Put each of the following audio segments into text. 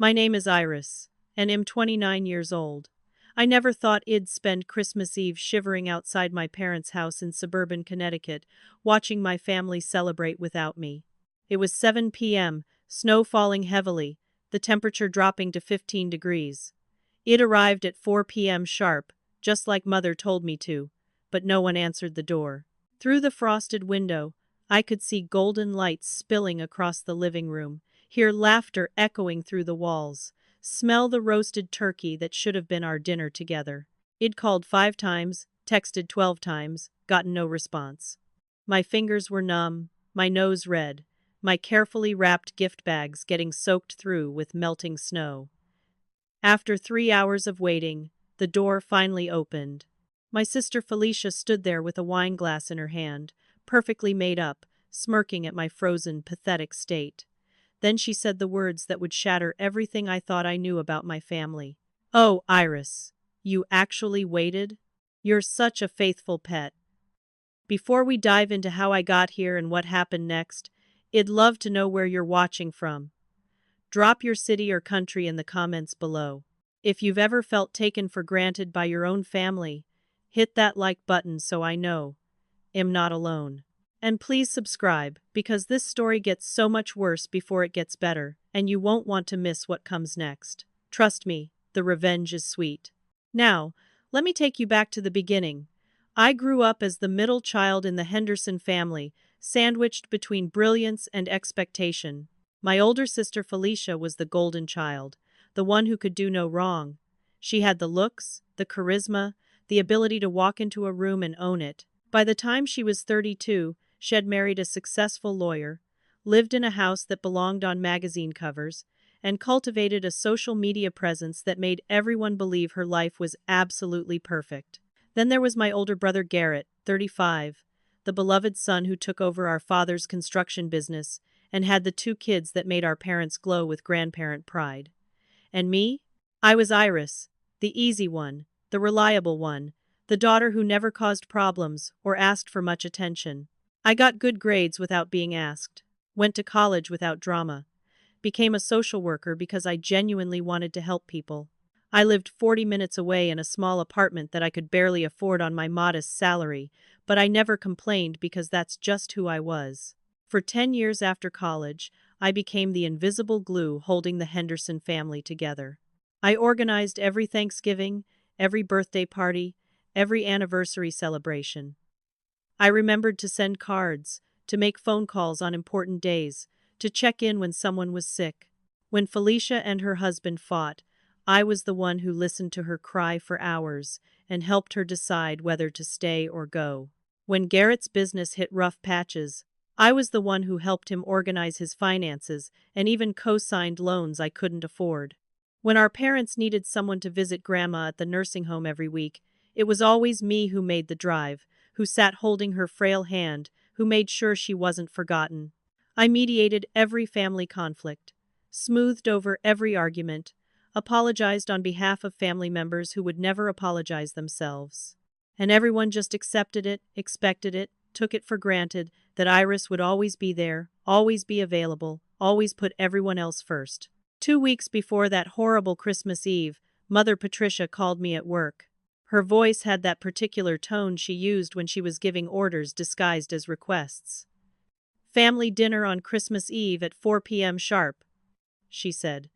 My name is Iris, and am 29 years old. I never thought I'd spend Christmas Eve shivering outside my parents' house in suburban Connecticut, watching my family celebrate without me. It was 7 p.m., snow falling heavily, the temperature dropping to 15 degrees. It arrived at 4 p.m. sharp, just like Mother told me to, but no one answered the door. Through the frosted window, I could see golden lights spilling across the living room, hear laughter echoing through the walls, smell the roasted turkey that should have been our dinner together. I'd called 5 times, texted 12 times, gotten no response. My fingers were numb, my nose red, my carefully wrapped gift bags getting soaked through with melting snow. After 3 hours of waiting, the door finally opened. My sister Felicia stood there with a wine glass in her hand, perfectly made up, smirking at my frozen, pathetic state. Then she said the words that would shatter everything I thought I knew about my family. "Oh, Iris, you actually waited? You're such a faithful pet." Before we dive into how I got here and what happened next, I'd love to know where you're watching from. Drop your city or country in the comments below. If you've ever felt taken for granted by your own family, hit that like button so I know I'm not alone. And please subscribe, because this story gets so much worse before it gets better, and you won't want to miss what comes next. Trust me, the revenge is sweet. Now, let me take you back to the beginning. I grew up as the middle child in the Henderson family, sandwiched between brilliance and expectation. My older sister Felicia was the golden child, the one who could do no wrong. She had the looks, the charisma, the ability to walk into a room and own it. By the time she was 32, she had married a successful lawyer, lived in a house that belonged on magazine covers, and cultivated a social media presence that made everyone believe her life was absolutely perfect. Then there was my older brother Garrett, 35, the beloved son who took over our father's construction business and had the 2 kids that made our parents glow with grandparent pride. And me? I was Iris, the easy one, the reliable one, the daughter who never caused problems or asked for much attention. I got good grades without being asked, went to college without drama, became a social worker because I genuinely wanted to help people. I lived 40 minutes away in a small apartment that I could barely afford on my modest salary, but I never complained because that's just who I was. For 10 years after college, I became the invisible glue holding the Henderson family together. I organized every Thanksgiving, every birthday party, every anniversary celebration. I remembered to send cards, to make phone calls on important days, to check in when someone was sick. When Felicia and her husband fought, I was the one who listened to her cry for hours and helped her decide whether to stay or go. When Garrett's business hit rough patches, I was the one who helped him organize his finances and even co-signed loans I couldn't afford. When our parents needed someone to visit Grandma at the nursing home every week, it was always me who made the drive, who sat holding her frail hand, who made sure she wasn't forgotten. I mediated every family conflict, smoothed over every argument, apologized on behalf of family members who would never apologize themselves. And everyone just accepted it, expected it, took it for granted that Iris would always be there, always be available, always put everyone else first. 2 weeks before that horrible Christmas Eve, Mother Patricia called me at work. Her voice had that particular tone she used when she was giving orders disguised as requests. "Family dinner on Christmas Eve at 4 p.m. sharp," she said.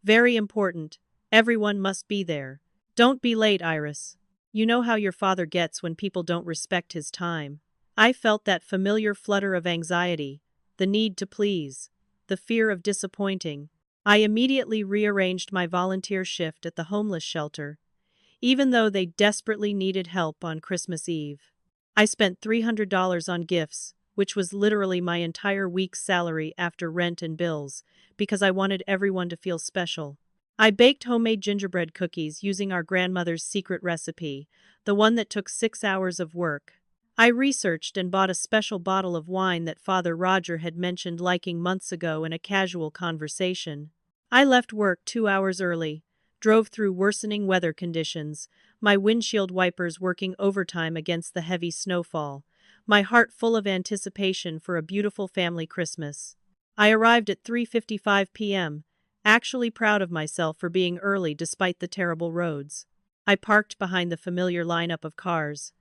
"Very important. Everyone must be there. Don't be late, Iris. You know how your father gets when people don't respect his time." I felt that familiar flutter of anxiety, the need to please, the fear of disappointing. I immediately rearranged my volunteer shift at the homeless shelter, even though they desperately needed help on Christmas Eve. I spent $300 on gifts, which was literally my entire week's salary after rent and bills, because I wanted everyone to feel special. I baked homemade gingerbread cookies using our grandmother's secret recipe, the one that took 6 hours of work. I researched and bought a special bottle of wine that Father Roger had mentioned liking months ago in a casual conversation. I left work 2 hours early, drove through worsening weather conditions, my windshield wipers working overtime against the heavy snowfall, my heart full of anticipation for a beautiful family Christmas. I arrived at 3:55 p.m., actually proud of myself for being early despite the terrible roads. I parked behind the familiar lineup of cars.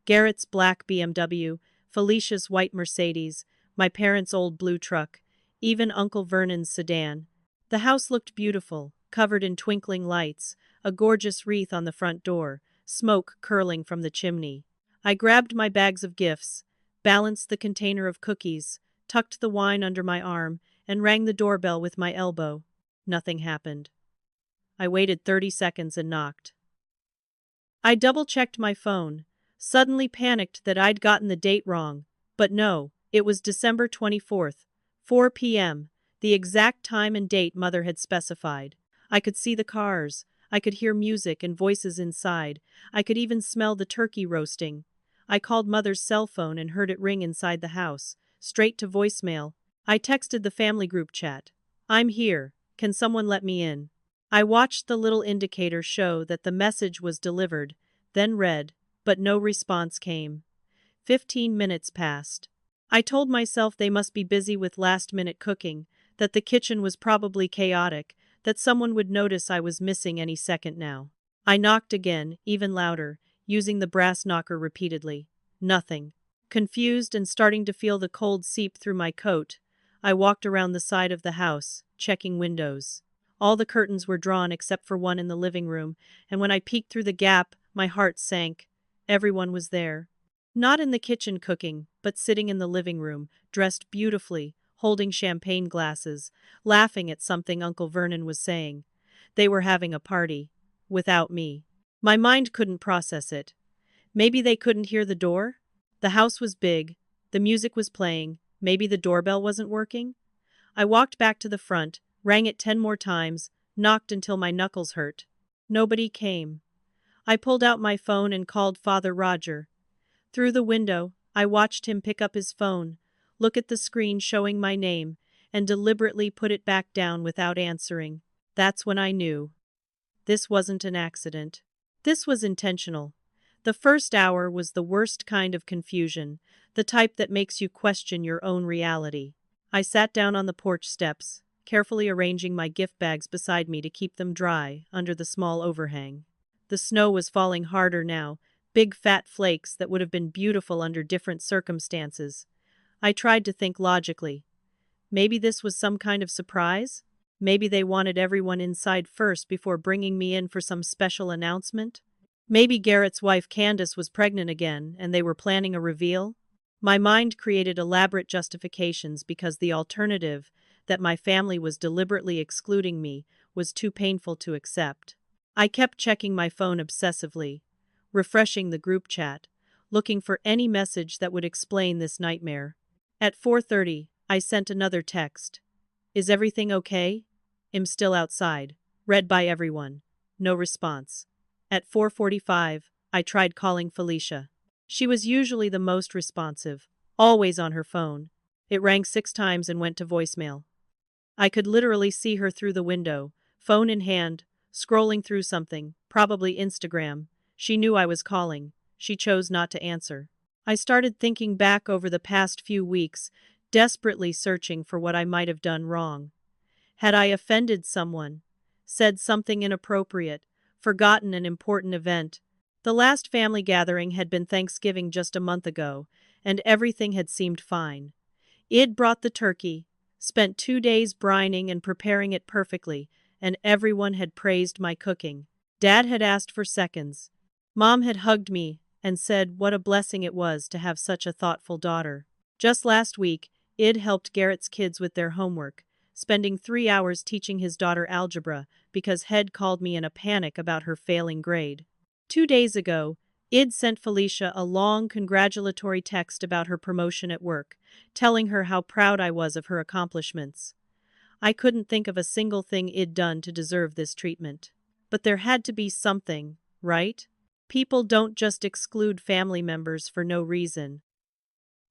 Garrett's black BMW, Felicia's white Mercedes, my parents' old blue truck, even Uncle Vernon's sedan. The house looked beautiful, covered in twinkling lights, a gorgeous wreath on the front door, smoke curling from the chimney. I grabbed my bags of gifts, balanced the container of cookies, tucked the wine under my arm, and rang the doorbell with my elbow. Nothing happened. I waited 30 seconds and knocked. I double-checked my phone, suddenly panicked that I'd gotten the date wrong. But no, it was December 24th, 4 p.m., the exact time and date Mother had specified. I could see the cars. I could hear music and voices inside. I could even smell the turkey roasting. I called Mother's cell phone and heard it ring inside the house, straight to voicemail. I texted the family group chat. "I'm here. Can someone let me in?" I watched the little indicator show that the message was delivered, then read, but no response came. 15 minutes passed. I told myself they must be busy with last-minute cooking, that the kitchen was probably chaotic, that someone would notice I was missing any second now. I knocked again, even louder, using the brass knocker repeatedly. Nothing. Confused and starting to feel the cold seep through my coat, I walked around the side of the house, checking windows. All the curtains were drawn except for one in the living room, and when I peeked through the gap, my heart sank. Everyone was there. Not in the kitchen cooking, but sitting in the living room, dressed beautifully, holding champagne glasses, laughing at something Uncle Vernon was saying. They were having a party. Without me. My mind couldn't process it. Maybe they couldn't hear the door? The house was big. The music was playing. Maybe the doorbell wasn't working? I walked back to the front, rang it 10 more times, knocked until my knuckles hurt. Nobody came. I pulled out my phone and called Father Roger. Through the window, I watched him pick up his phone, look at the screen showing my name, and deliberately put it back down without answering. That's when I knew. This wasn't an accident. This was intentional. The first hour was the worst kind of confusion, the type that makes you question your own reality. I sat down on the porch steps, carefully arranging my gift bags beside me to keep them dry under the small overhang. The snow was falling harder now, big fat flakes that would have been beautiful under different circumstances. I tried to think logically. Maybe this was some kind of surprise? Maybe they wanted everyone inside first before bringing me in for some special announcement? Maybe Garrett's wife Candace was pregnant again and they were planning a reveal? My mind created elaborate justifications because the alternative, that my family was deliberately excluding me, was too painful to accept. I kept checking my phone obsessively, refreshing the group chat, looking for any message that would explain this nightmare. At 4:30, I sent another text. "Is everything okay? I'm still outside." Read by everyone. No response. At 4:45, I tried calling Felicia. She was usually the most responsive, always on her phone. It rang 6 times and went to voicemail. I could literally see her through the window, phone in hand, scrolling through something, probably Instagram. She knew I was calling. She chose not to answer. I started thinking back over the past few weeks, desperately searching for what I might have done wrong. Had I offended someone? Said something inappropriate? Forgotten an important event? The last family gathering had been Thanksgiving just a month ago, and everything had seemed fine. I'd brought the turkey, spent 2 days brining and preparing it perfectly, and everyone had praised my cooking. Dad had asked for seconds. Mom had hugged me and said what a blessing it was to have such a thoughtful daughter. Just last week, I'd helped Garrett's kids with their homework, spending 3 hours teaching his daughter algebra because Head called me in a panic about her failing grade. 2 days ago, I'd sent Felicia a long congratulatory text about her promotion at work, telling her how proud I was of her accomplishments. I couldn't think of a single thing I'd done to deserve this treatment. But there had to be something, right? People don't just exclude family members for no reason.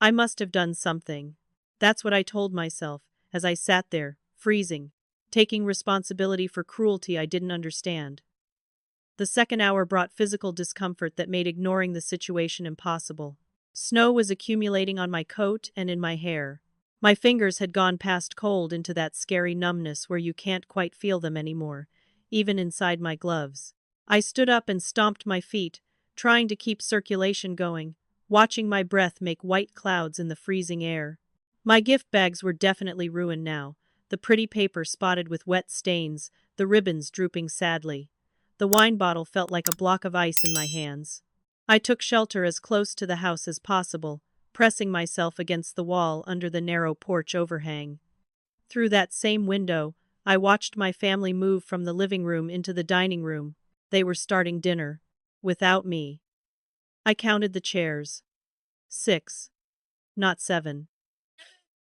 I must have done something. That's what I told myself, as I sat there, freezing, taking responsibility for cruelty I didn't understand. The second hour brought physical discomfort that made ignoring the situation impossible. Snow was accumulating on my coat and in my hair. My fingers had gone past cold into that scary numbness where you can't quite feel them anymore, even inside my gloves. I stood up and stomped my feet, trying to keep circulation going, watching my breath make white clouds in the freezing air. My gift bags were definitely ruined now, the pretty paper spotted with wet stains, the ribbons drooping sadly. The wine bottle felt like a block of ice in my hands. I took shelter as close to the house as possible, pressing myself against the wall under the narrow porch overhang. Through that same window, I watched my family move from the living room into the dining room. They were starting dinner. Without me. I counted the chairs. 6. Not 7.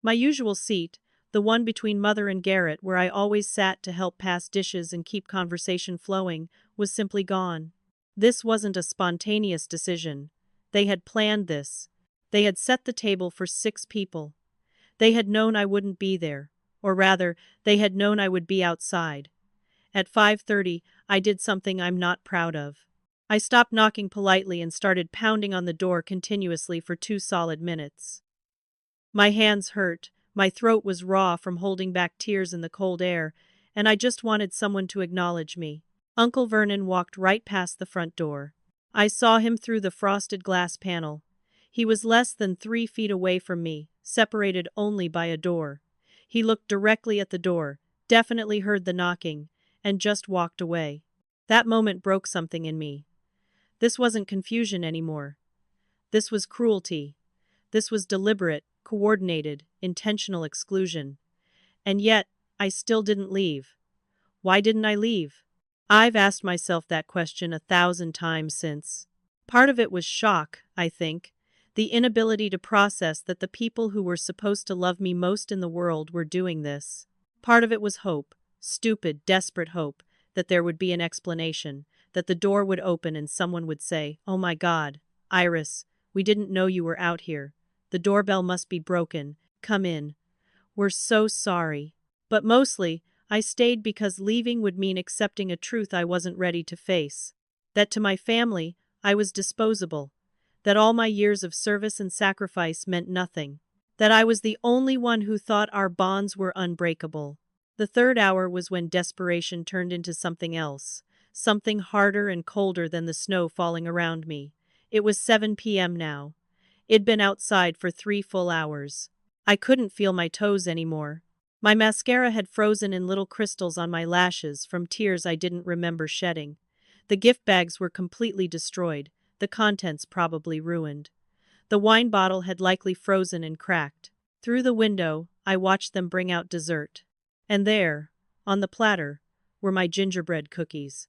My usual seat, the one between Mother and Garrett where I always sat to help pass dishes and keep conversation flowing, was simply gone. This wasn't a spontaneous decision. They had planned this. They had set the table for 6 people. They had known I wouldn't be there. Or rather, they had known I would be outside. At 5:30, I did something I'm not proud of. I stopped knocking politely and started pounding on the door continuously for 2 solid minutes. My hands hurt, my throat was raw from holding back tears in the cold air, and I just wanted someone to acknowledge me. Uncle Vernon walked right past the front door. I saw him through the frosted glass panel. He was less than 3 feet away from me, separated only by a door. He looked directly at the door, definitely heard the knocking, and just walked away. That moment broke something in me. This wasn't confusion anymore. This was cruelty. This was deliberate, coordinated, intentional exclusion. And yet, I still didn't leave. Why didn't I leave? I've asked myself that question 1,000 times since. Part of it was shock, I think. The inability to process that the people who were supposed to love me most in the world were doing this. Part of it was hope. Stupid, desperate hope, that there would be an explanation, that the door would open and someone would say, "Oh my God, Iris, we didn't know you were out here. The doorbell must be broken. Come in. We're so sorry." But mostly, I stayed because leaving would mean accepting a truth I wasn't ready to face. That to my family, I was disposable. That all my years of service and sacrifice meant nothing. That I was the only one who thought our bonds were unbreakable. The 3rd hour was when desperation turned into something else, something harder and colder than the snow falling around me. It was 7 p.m. now. I'd been outside for 3 full hours. I couldn't feel my toes anymore. My mascara had frozen in little crystals on my lashes from tears I didn't remember shedding. The gift bags were completely destroyed, the contents probably ruined. The wine bottle had likely frozen and cracked. Through the window, I watched them bring out dessert. And there, on the platter, were my gingerbread cookies.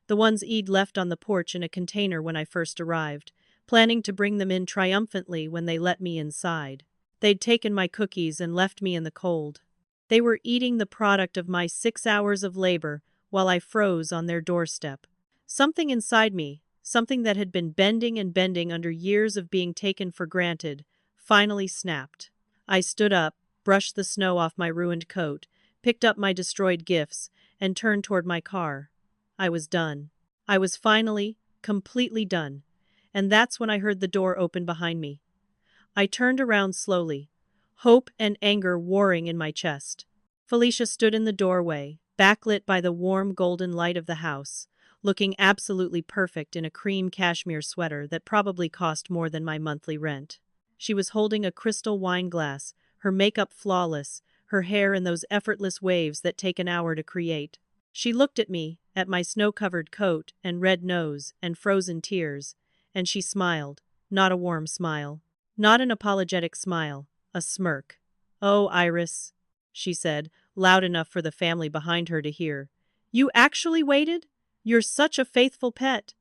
The ones I'd left on the porch in a container when I first arrived, planning to bring them in triumphantly when they let me inside. They'd taken my cookies and left me in the cold. They were eating the product of my 6 hours of labor while I froze on their doorstep. Something inside me, something that had been bending and bending under years of being taken for granted, finally snapped. I stood up, brushed the snow off my ruined coat, picked up my destroyed gifts, and turned toward my car. I was done. I was finally, completely done. And that's when I heard the door open behind me. I turned around slowly, hope and anger warring in my chest. Felicia stood in the doorway, backlit by the warm golden light of the house, looking absolutely perfect in a cream cashmere sweater that probably cost more than my monthly rent. She was holding a crystal wine glass, her makeup flawless, her hair in those effortless waves that take an hour to create. She looked at me, at my snow-covered coat and red nose and frozen tears, and she smiled, not a warm smile, not an apologetic smile, a smirk. "Oh, Iris," she said, loud enough for the family behind her to hear. "You actually waited? You're such a faithful pet."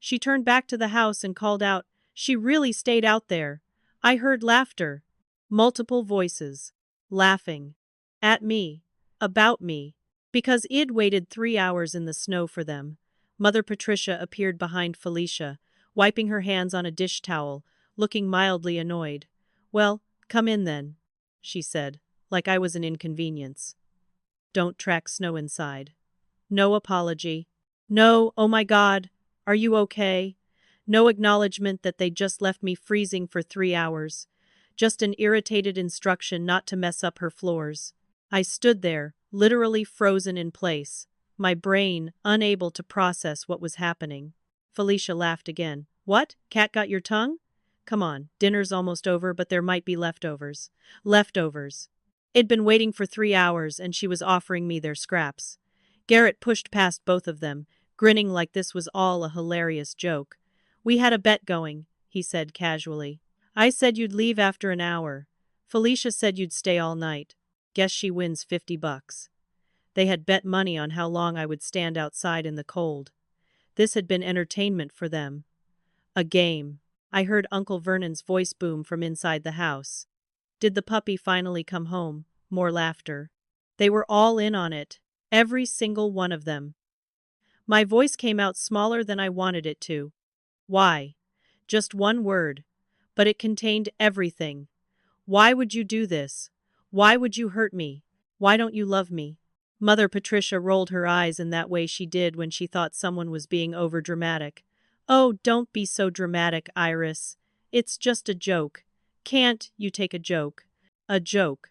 She turned back to the house and called out, "She really stayed out there." I heard laughter. Multiple voices. Laughing. At me. About me. Because I'd waited 3 hours in the snow for them. Mother Patricia appeared behind Felicia, wiping her hands on a dish towel, looking mildly annoyed. "Well, come in then," she said, like I was an inconvenience. "Don't track snow inside." No apology. No, "Oh my God, are you okay?" No acknowledgement that they'd just left me freezing for 3 hours. just an irritated instruction not to mess up her floors. I stood there, literally frozen in place, my brain unable to process what was happening. Felicia laughed again. What? Cat got your tongue? Come on, dinner's almost over, but there might be leftovers. Leftovers. It'd been waiting for 3 hours and she was offering me their scraps. Garrett pushed past both of them, grinning like this was all a hilarious joke. We had a bet going, he said casually. I said you'd leave after an hour. Felicia said you'd stay all night. Guess she wins $50. They had bet money on how long I would stand outside in the cold. This had been entertainment for them. A game. I heard Uncle Vernon's voice boom from inside the house. Did the puppy finally come home? More laughter. They were all in on it. Every single one of them. My voice came out smaller than I wanted it to. Why? Just one word. But it contained everything. Why would you do this? Why would you hurt me? Why don't you love me? Mother Patricia rolled her eyes in that way she did when she thought someone was being overdramatic. Oh, don't be so dramatic, Iris. It's just a joke. Can't you take a joke? A joke.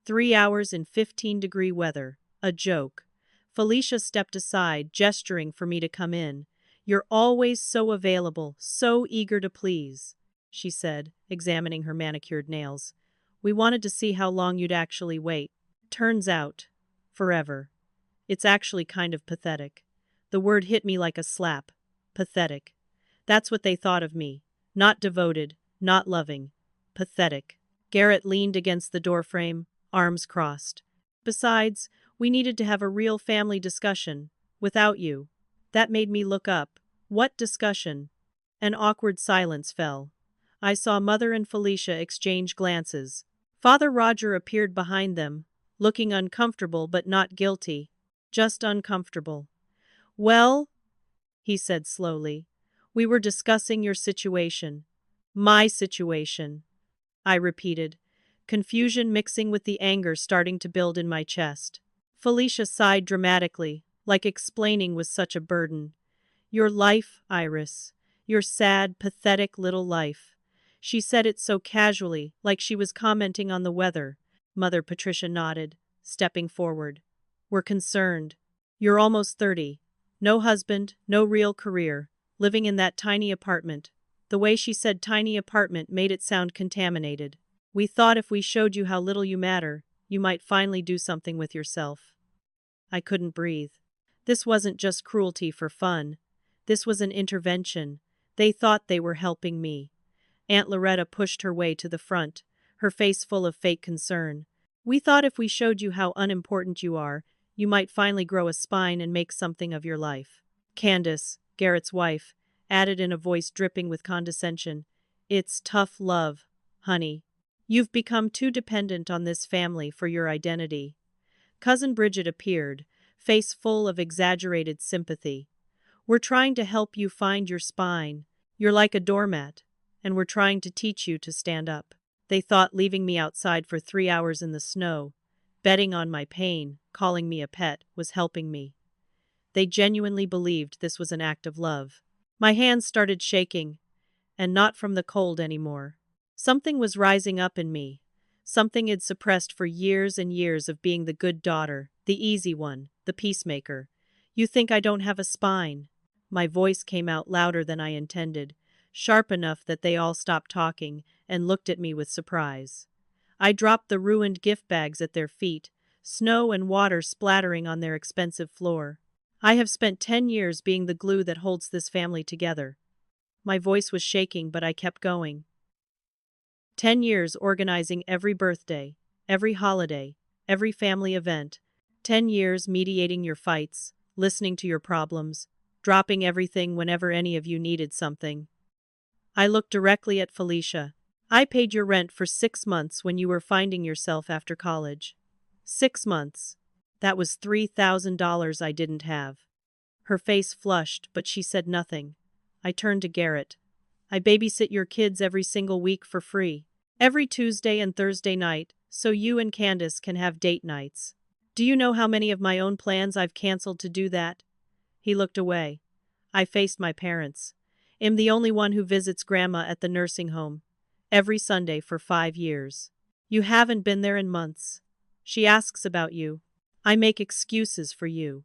3 hours in 15-degree weather. A joke. Felicia stepped aside, gesturing for me to come in. You're always so available, so eager to please, she said, examining her manicured nails. We wanted to see how long you'd actually wait. Turns out, forever. It's actually kind of pathetic. The word hit me like a slap. Pathetic. That's what they thought of me. Not devoted, not loving. Pathetic. Garrett leaned against the doorframe, arms crossed. Besides, we needed to have a real family discussion. Without you. That made me look up. What discussion? An awkward silence fell. I saw Mother and Felicia exchange glances. Father Roger appeared behind them, looking uncomfortable but not guilty. Just uncomfortable. Well, he said slowly, we were discussing your situation. My situation. I repeated, confusion mixing with the anger starting to build in my chest. Felicia sighed dramatically, like explaining was such a burden. Your life, Iris. Your sad, pathetic little life. She said it so casually, like she was commenting on the weather. Mother Patricia nodded, stepping forward. We're concerned. You're almost 30. No husband, no real career, living in that tiny apartment. The way she said tiny apartment made it sound contaminated. We thought if we showed you how little you matter, you might finally do something with yourself. I couldn't breathe. This wasn't just cruelty for fun. This was an intervention. They thought they were helping me. Aunt Loretta pushed her way to the front, her face full of fake concern. We thought if we showed you how unimportant you are, you might finally grow a spine and make something of your life. Candace, Garrett's wife, added in a voice dripping with condescension, It's tough love, honey. You've become too dependent on this family for your identity. Cousin Bridget appeared, face full of exaggerated sympathy. We're trying to help you find your spine. You're like a doormat, and we're trying to teach you to stand up. They thought leaving me outside for 3 hours in the snow, betting on my pain, calling me a pet, was helping me. They genuinely believed this was an act of love. My hands started shaking, and not from the cold anymore. Something was rising up in me, something I'd suppressed for years and years of being the good daughter, the easy one, the peacemaker. You think I don't have a spine? My voice came out louder than I intended, sharp enough that they all stopped talking and looked at me with surprise. I dropped the ruined gift bags at their feet, snow and water splattering on their expensive floor. I have spent 10 years being the glue that holds this family together. My voice was shaking, but I kept going. 10 years organizing every birthday, every holiday, every family event. 10 years mediating your fights, listening to your problems, dropping everything whenever any of you needed something. I looked directly at Felicia. I paid your rent for 6 months when you were finding yourself after college. 6 months. That was $3,000 I didn't have. Her face flushed, but she said nothing. I turned to Garrett. I babysit your kids every single week for free. Every Tuesday and Thursday night, so you and Candace can have date nights. Do you know how many of my own plans I've canceled to do that? He looked away. I faced my parents. I'm the only one who visits Grandma at the nursing home. every Sunday for 5 years. You haven't been there in months. She asks about you. I make excuses for you.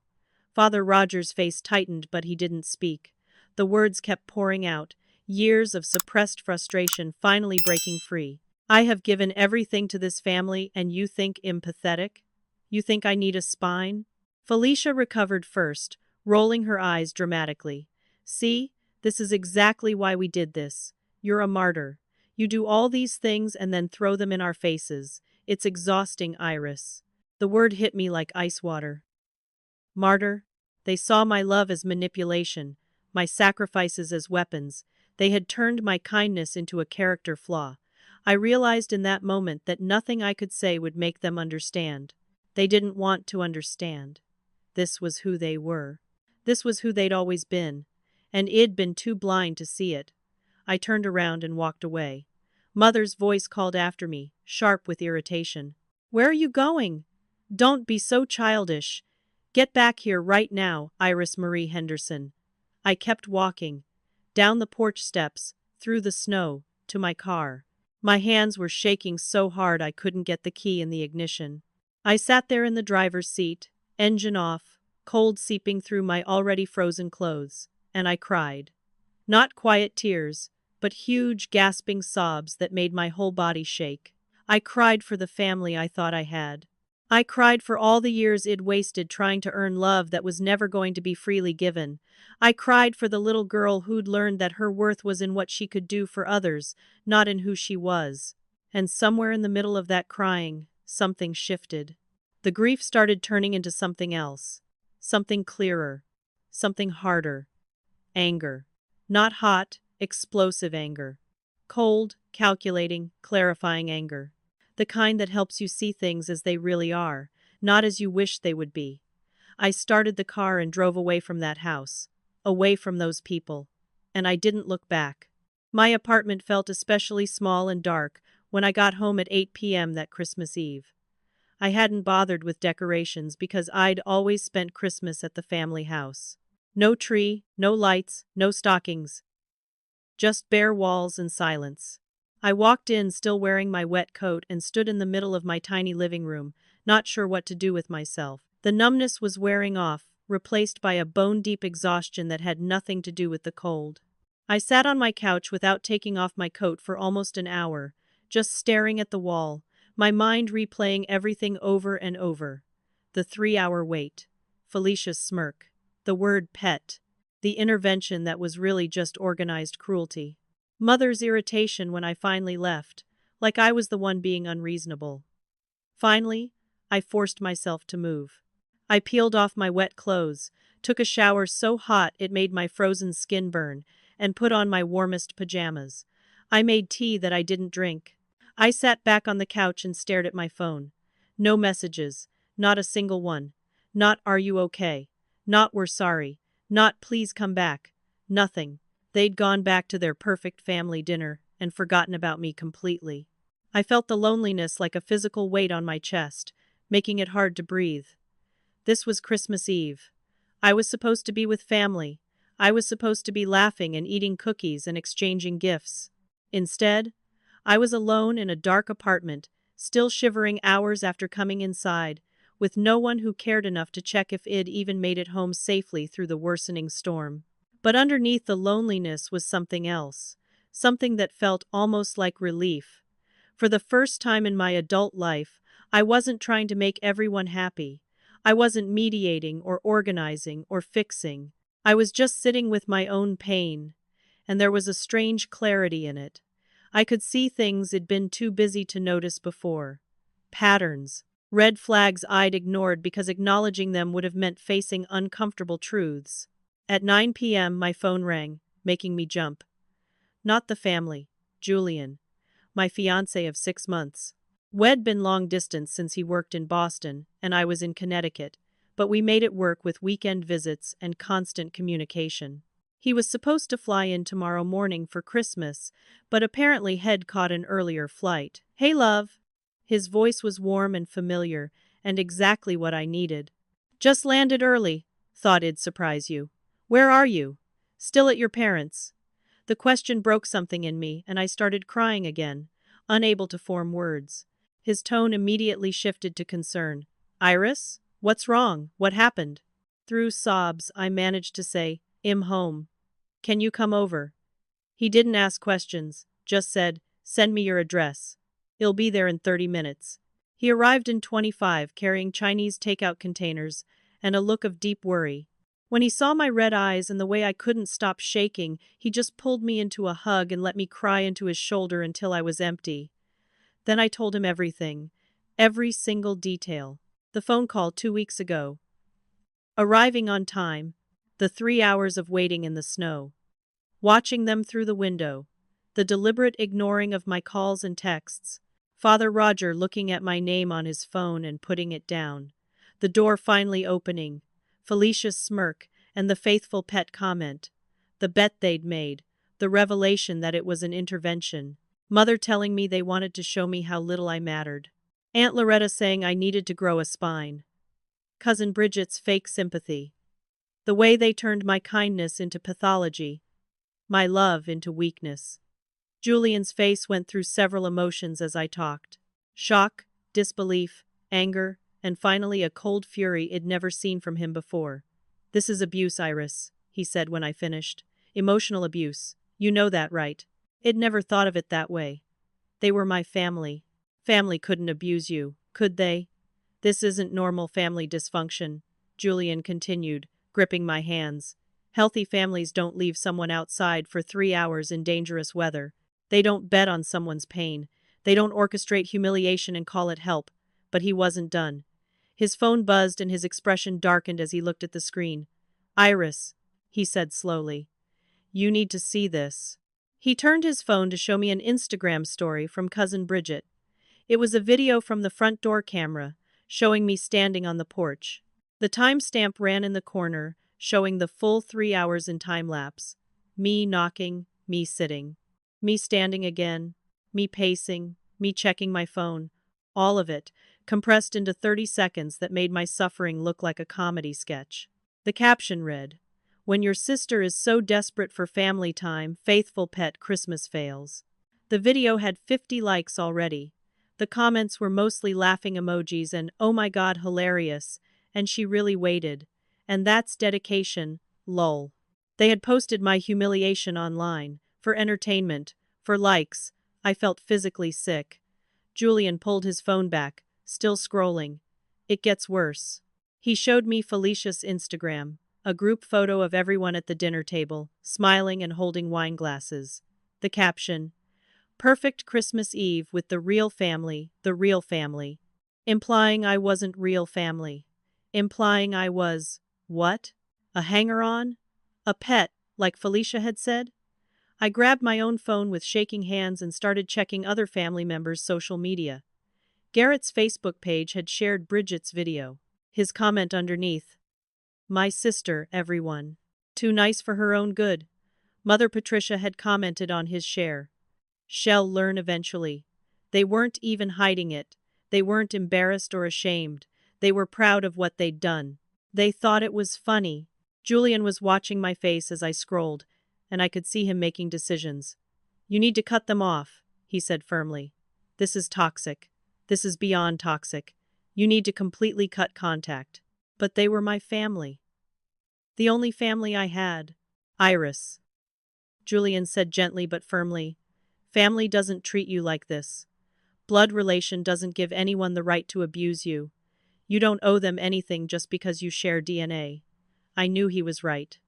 Father Roger's face tightened, but he didn't speak. The words kept pouring out, years of suppressed frustration finally breaking free. I have given everything to this family, and you think I'm pathetic? You think I need a spine? Felicia recovered first, rolling her eyes dramatically. See, this is exactly why we did this. You're a martyr. You do all these things and then throw them in our faces. It's exhausting, Iris. The word hit me like ice water. Martyr? They saw my love as manipulation, my sacrifices as weapons. They had turned my kindness into a character flaw. I realized in that moment that nothing I could say would make them understand. They didn't want to understand. This was who they were. This was who they'd always been. And I'd been too blind to see it. I turned around and walked away. Mother's voice called after me, sharp with irritation. Where are you going? Don't be so childish. Get back here right now, Iris Marie Henderson. I kept walking. Down the porch steps, through the snow, to my car. My hands were shaking so hard I couldn't get the key in the ignition. I sat there in the driver's seat, engine off, cold seeping through my already frozen clothes, and I cried. Not quiet tears, but huge gasping sobs that made my whole body shake. I cried for the family I thought I had. I cried for all the years I'd wasted trying to earn love that was never going to be freely given. I cried for the little girl who'd learned that her worth was in what she could do for others, not in who she was. And somewhere in the middle of that crying, something shifted. The grief started turning into something else. Something clearer. Something harder. Anger. Not hot, explosive anger. Cold, calculating, clarifying anger. The kind that helps you see things as they really are, not as you wish they would be. I started the car and drove away from that house, away from those people, and I didn't look back. My apartment felt especially small and dark when I got home at 8 p.m. that Christmas Eve. I hadn't bothered with decorations because I'd always spent Christmas at the family house. No tree, no lights, no stockings. Just bare walls and silence. I walked in still wearing my wet coat and stood in the middle of my tiny living room, not sure what to do with myself. The numbness was wearing off, replaced by a bone-deep exhaustion that had nothing to do with the cold. I sat on my couch without taking off my coat for almost an hour, just staring at the wall, my mind replaying everything over and over. The 3-hour wait. Felicia's smirk. The word pet. The intervention that was really just organized cruelty. Mother's irritation when I finally left, like I was the one being unreasonable. Finally, I forced myself to move. I peeled off my wet clothes, took a shower so hot it made my frozen skin burn, and put on my warmest pajamas. I made tea that I didn't drink. I sat back on the couch and stared at my phone. No messages, not a single one. Not "Are you okay?" Not "We're sorry." Not "Please come back." Nothing. They'd gone back to their perfect family dinner and forgotten about me completely. I felt the loneliness like a physical weight on my chest, making it hard to breathe. This was Christmas Eve. I was supposed to be with family. I was supposed to be laughing and eating cookies and exchanging gifts. Instead, I was alone in a dark apartment, still shivering hours after coming inside, with no one who cared enough to check if I'd even made it home safely through the worsening storm. But underneath the loneliness was something else, something that felt almost like relief. For the first time in my adult life, I wasn't trying to make everyone happy. I wasn't mediating or organizing or fixing. I was just sitting with my own pain, and there was a strange clarity in it. I could see things I'd been too busy to notice before. Patterns. Red flags I'd ignored because acknowledging them would have meant facing uncomfortable truths. At 9 p.m. my phone rang, making me jump. Not the family. Julian. My fiancé of 6 months. We'd been long distance since he worked in Boston, and I was in Connecticut, but we made it work with weekend visits and constant communication. He was supposed to fly in tomorrow morning for Christmas, but apparently had caught an earlier flight. "Hey, love." His voice was warm and familiar, and exactly what I needed. "Just landed early. Thought it'd surprise you. Where are you? Still at your parents'?" The question broke something in me, and I started crying again, unable to form words. His tone immediately shifted to concern. Iris? What's wrong? What happened? Through sobs, I managed to say, I'm home. Can you come over? He didn't ask questions, just said, send me your address. He'll be there in 30 minutes. He arrived in 25, carrying Chinese takeout containers and a look of deep worry. When he saw my red eyes and the way I couldn't stop shaking, he just pulled me into a hug and let me cry into his shoulder until I was empty. Then I told him everything, every single detail. The phone call 2 weeks ago. Arriving on time. The 3 hours of waiting in the snow. Watching them through the window. The deliberate ignoring of my calls and texts. Father Roger looking at my name on his phone and putting it down. The door finally opening. Felicia's smirk, and the faithful pet comment. The bet they'd made. The revelation that it was an intervention. Mother telling me they wanted to show me how little I mattered. Aunt Loretta saying I needed to grow a spine. Cousin Bridget's fake sympathy. The way they turned my kindness into pathology. My love into weakness. Julian's face went through several emotions as I talked. Shock, disbelief, anger, and finally a cold fury I'd never seen from him before. This is abuse, Iris, he said when I finished. Emotional abuse. You know that, right? I'd never thought of it that way. They were my family. Family couldn't abuse you, could they? This isn't normal family dysfunction, Julian continued, gripping my hands. Healthy families don't leave someone outside for 3 hours in dangerous weather. They don't bet on someone's pain. They don't orchestrate humiliation and call it help. But he wasn't done. His phone buzzed and his expression darkened as he looked at the screen. Iris, he said slowly. You need to see this. He turned his phone to show me an Instagram story from Cousin Bridget. It was a video from the front door camera, showing me standing on the porch. The timestamp ran in the corner, showing the full 3 hours in time-lapse. Me knocking, me sitting. Me standing again, me pacing, me checking my phone. All of it, compressed into 30 seconds that made my suffering look like a comedy sketch. The caption read, When your sister is so desperate for family time, faithful pet Christmas fails. The video had 50 likes already. The comments were mostly laughing emojis and oh my god hilarious, and she really waited. And that's dedication, lol. They had posted my humiliation online, for entertainment, for likes. I felt physically sick. Julian pulled his phone back, still scrolling. It gets worse. He showed me Felicia's Instagram, a group photo of everyone at the dinner table, smiling and holding wine glasses. The caption, Perfect Christmas Eve with the real family, implying I wasn't real family. Implying I was, what? A hanger-on? A pet, like Felicia had said? I grabbed my own phone with shaking hands and started checking other family members' social media. Garrett's Facebook page had shared Bridget's video. His comment underneath. My sister, everyone. Too nice for her own good. Mother Patricia had commented on his share. She'll learn eventually. They weren't even hiding it. They weren't embarrassed or ashamed. They were proud of what they'd done. They thought it was funny. Julian was watching my face as I scrolled, and I could see him making decisions. You need to cut them off, he said firmly. This is toxic. This is beyond toxic. You need to completely cut contact. But they were my family. The only family I had. Iris. Julian said gently but firmly. Family doesn't treat you like this. Blood relation doesn't give anyone the right to abuse you. You don't owe them anything just because you share DNA. I knew he was right.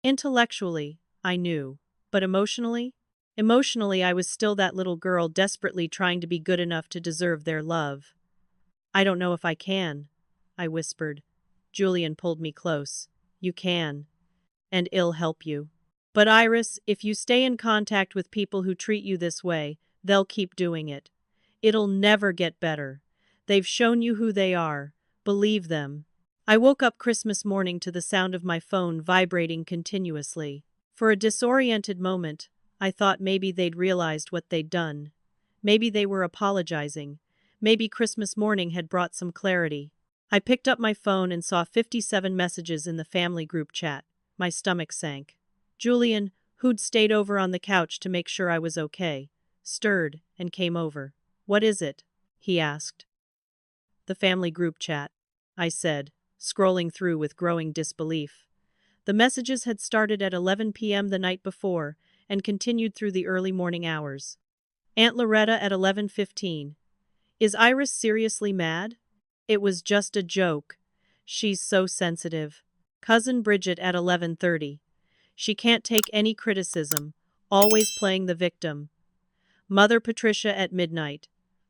Intellectually, I knew. But emotionally? Emotionally, I was still that little girl desperately trying to be good enough to deserve their love. I don't know if I can, I whispered. Julian pulled me close. You can. And it'll help you. But Iris, if you stay in contact with people who treat you this way, they'll keep doing it. It'll never get better. They've shown you who they are. Believe them. I woke up Christmas morning to the sound of my phone vibrating continuously. For a disoriented moment, I thought maybe they'd realized what they'd done. Maybe they were apologizing. Maybe Christmas morning had brought some clarity. I picked up my phone and saw 57 messages in the family group chat. My stomach sank. Julian, who'd stayed over on the couch to make sure I was okay, stirred and came over. "What is it?" he asked. "The family group chat," I said, scrolling through with growing disbelief. The messages had started at 11 p.m. the night before and continued through the early morning hours. Aunt Loretta at 11:15. "Is Iris seriously mad? It was just a joke. She's so sensitive." Cousin Bridget at 11:30. "She can't take any criticism, always playing the victim." Mother Patricia at midnight.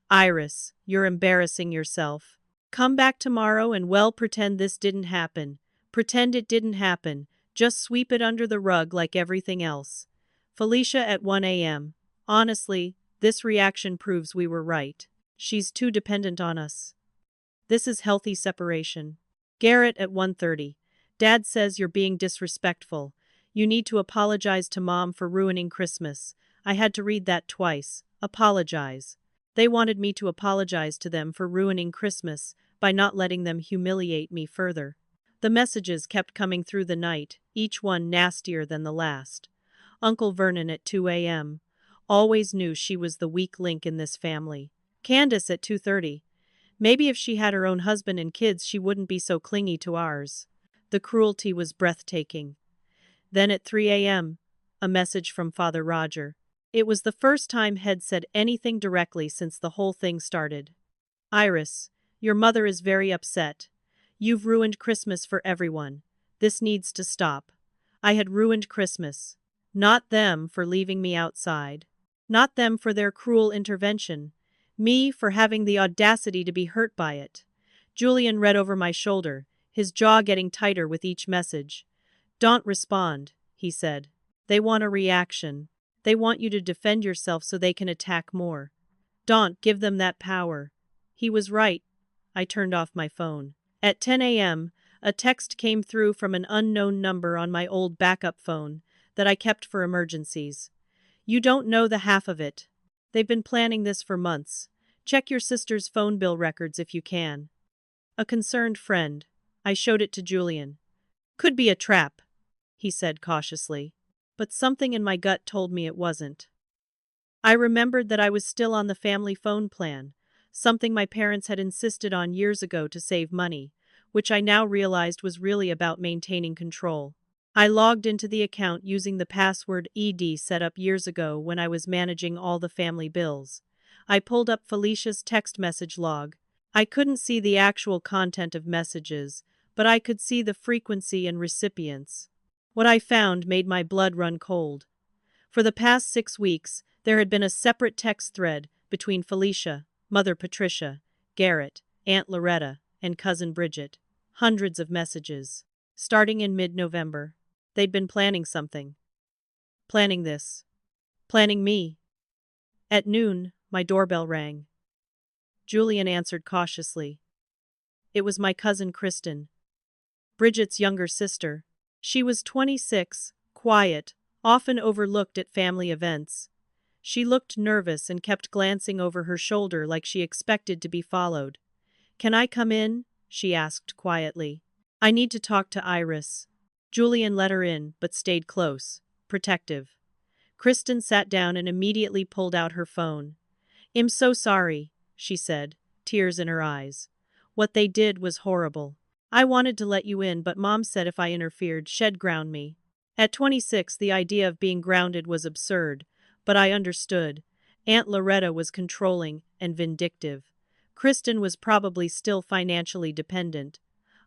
"Iris, you're embarrassing yourself. Come back tomorrow and pretend this didn't happen. Pretend it didn't happen. Just sweep it under the rug like everything else." Felicia at 1 a.m. "Honestly, this reaction proves we were right. She's too dependent on us. This is healthy separation." Garrett at 1:30. "Dad says you're being disrespectful. You need to apologize to Mom for ruining Christmas." I had to read that twice. Apologize. They wanted me to apologize to them for ruining Christmas by not letting them humiliate me further. The messages kept coming through the night, each one nastier than the last. Uncle Vernon at 2 a.m. "Always knew she was the weak link in this family." Candace at 2:30. "Maybe if she had her own husband and kids she wouldn't be so clingy to ours." The cruelty was breathtaking. Then at 3 a.m., a message from Father Roger. It was the first time Head said anything directly since the whole thing started. "Iris, your mother is very upset. You've ruined Christmas for everyone. This needs to stop." I had ruined Christmas. Not them for leaving me outside. Not them for their cruel intervention. Me for having the audacity to be hurt by it. Julian read over my shoulder, his jaw getting tighter with each message. "Don't respond," he said. "They want a reaction. They want you to defend yourself so they can attack more. Don't give them that power." He was right. I turned off my phone. At 10 a.m., a text came through from an unknown number on my old backup phone that I kept for emergencies. "You don't know the half of it. They've been planning this for months. Check your sister's phone bill records if you can. A concerned friend." I showed it to Julian. "Could be a trap," he said cautiously. But something in my gut told me it wasn't. I remembered that I was still on the family phone plan, something my parents had insisted on years ago to save money, which I now realized was really about maintaining control. I logged into the account using the password ED set up years ago when I was managing all the family bills. I pulled up Felicia's text message log. I couldn't see the actual content of messages, but I could see the frequency and recipients. What I found made my blood run cold. For the past 6 weeks, there had been a separate text thread between Felicia, Mother Patricia, Garrett, Aunt Loretta, and Cousin Bridget. Hundreds of messages. Starting in mid-November. They'd been planning something. Planning this. Planning me. At noon, my doorbell rang. Julian answered cautiously. It was my cousin Kristen, Bridget's younger sister. She was 26, quiet, often overlooked at family events. She looked nervous and kept glancing over her shoulder like she expected to be followed. "Can I come in?" she asked quietly. "I need to talk to Iris." Julian let her in, but stayed close, protective. Kristen sat down and immediately pulled out her phone. "I'm so sorry," she said, tears in her eyes. "What they did was horrible. I wanted to let you in, but Mom said if I interfered, she'd ground me." At 26, the idea of being grounded was absurd, but I understood. Aunt Loretta was controlling and vindictive. Kristen was probably still financially dependent.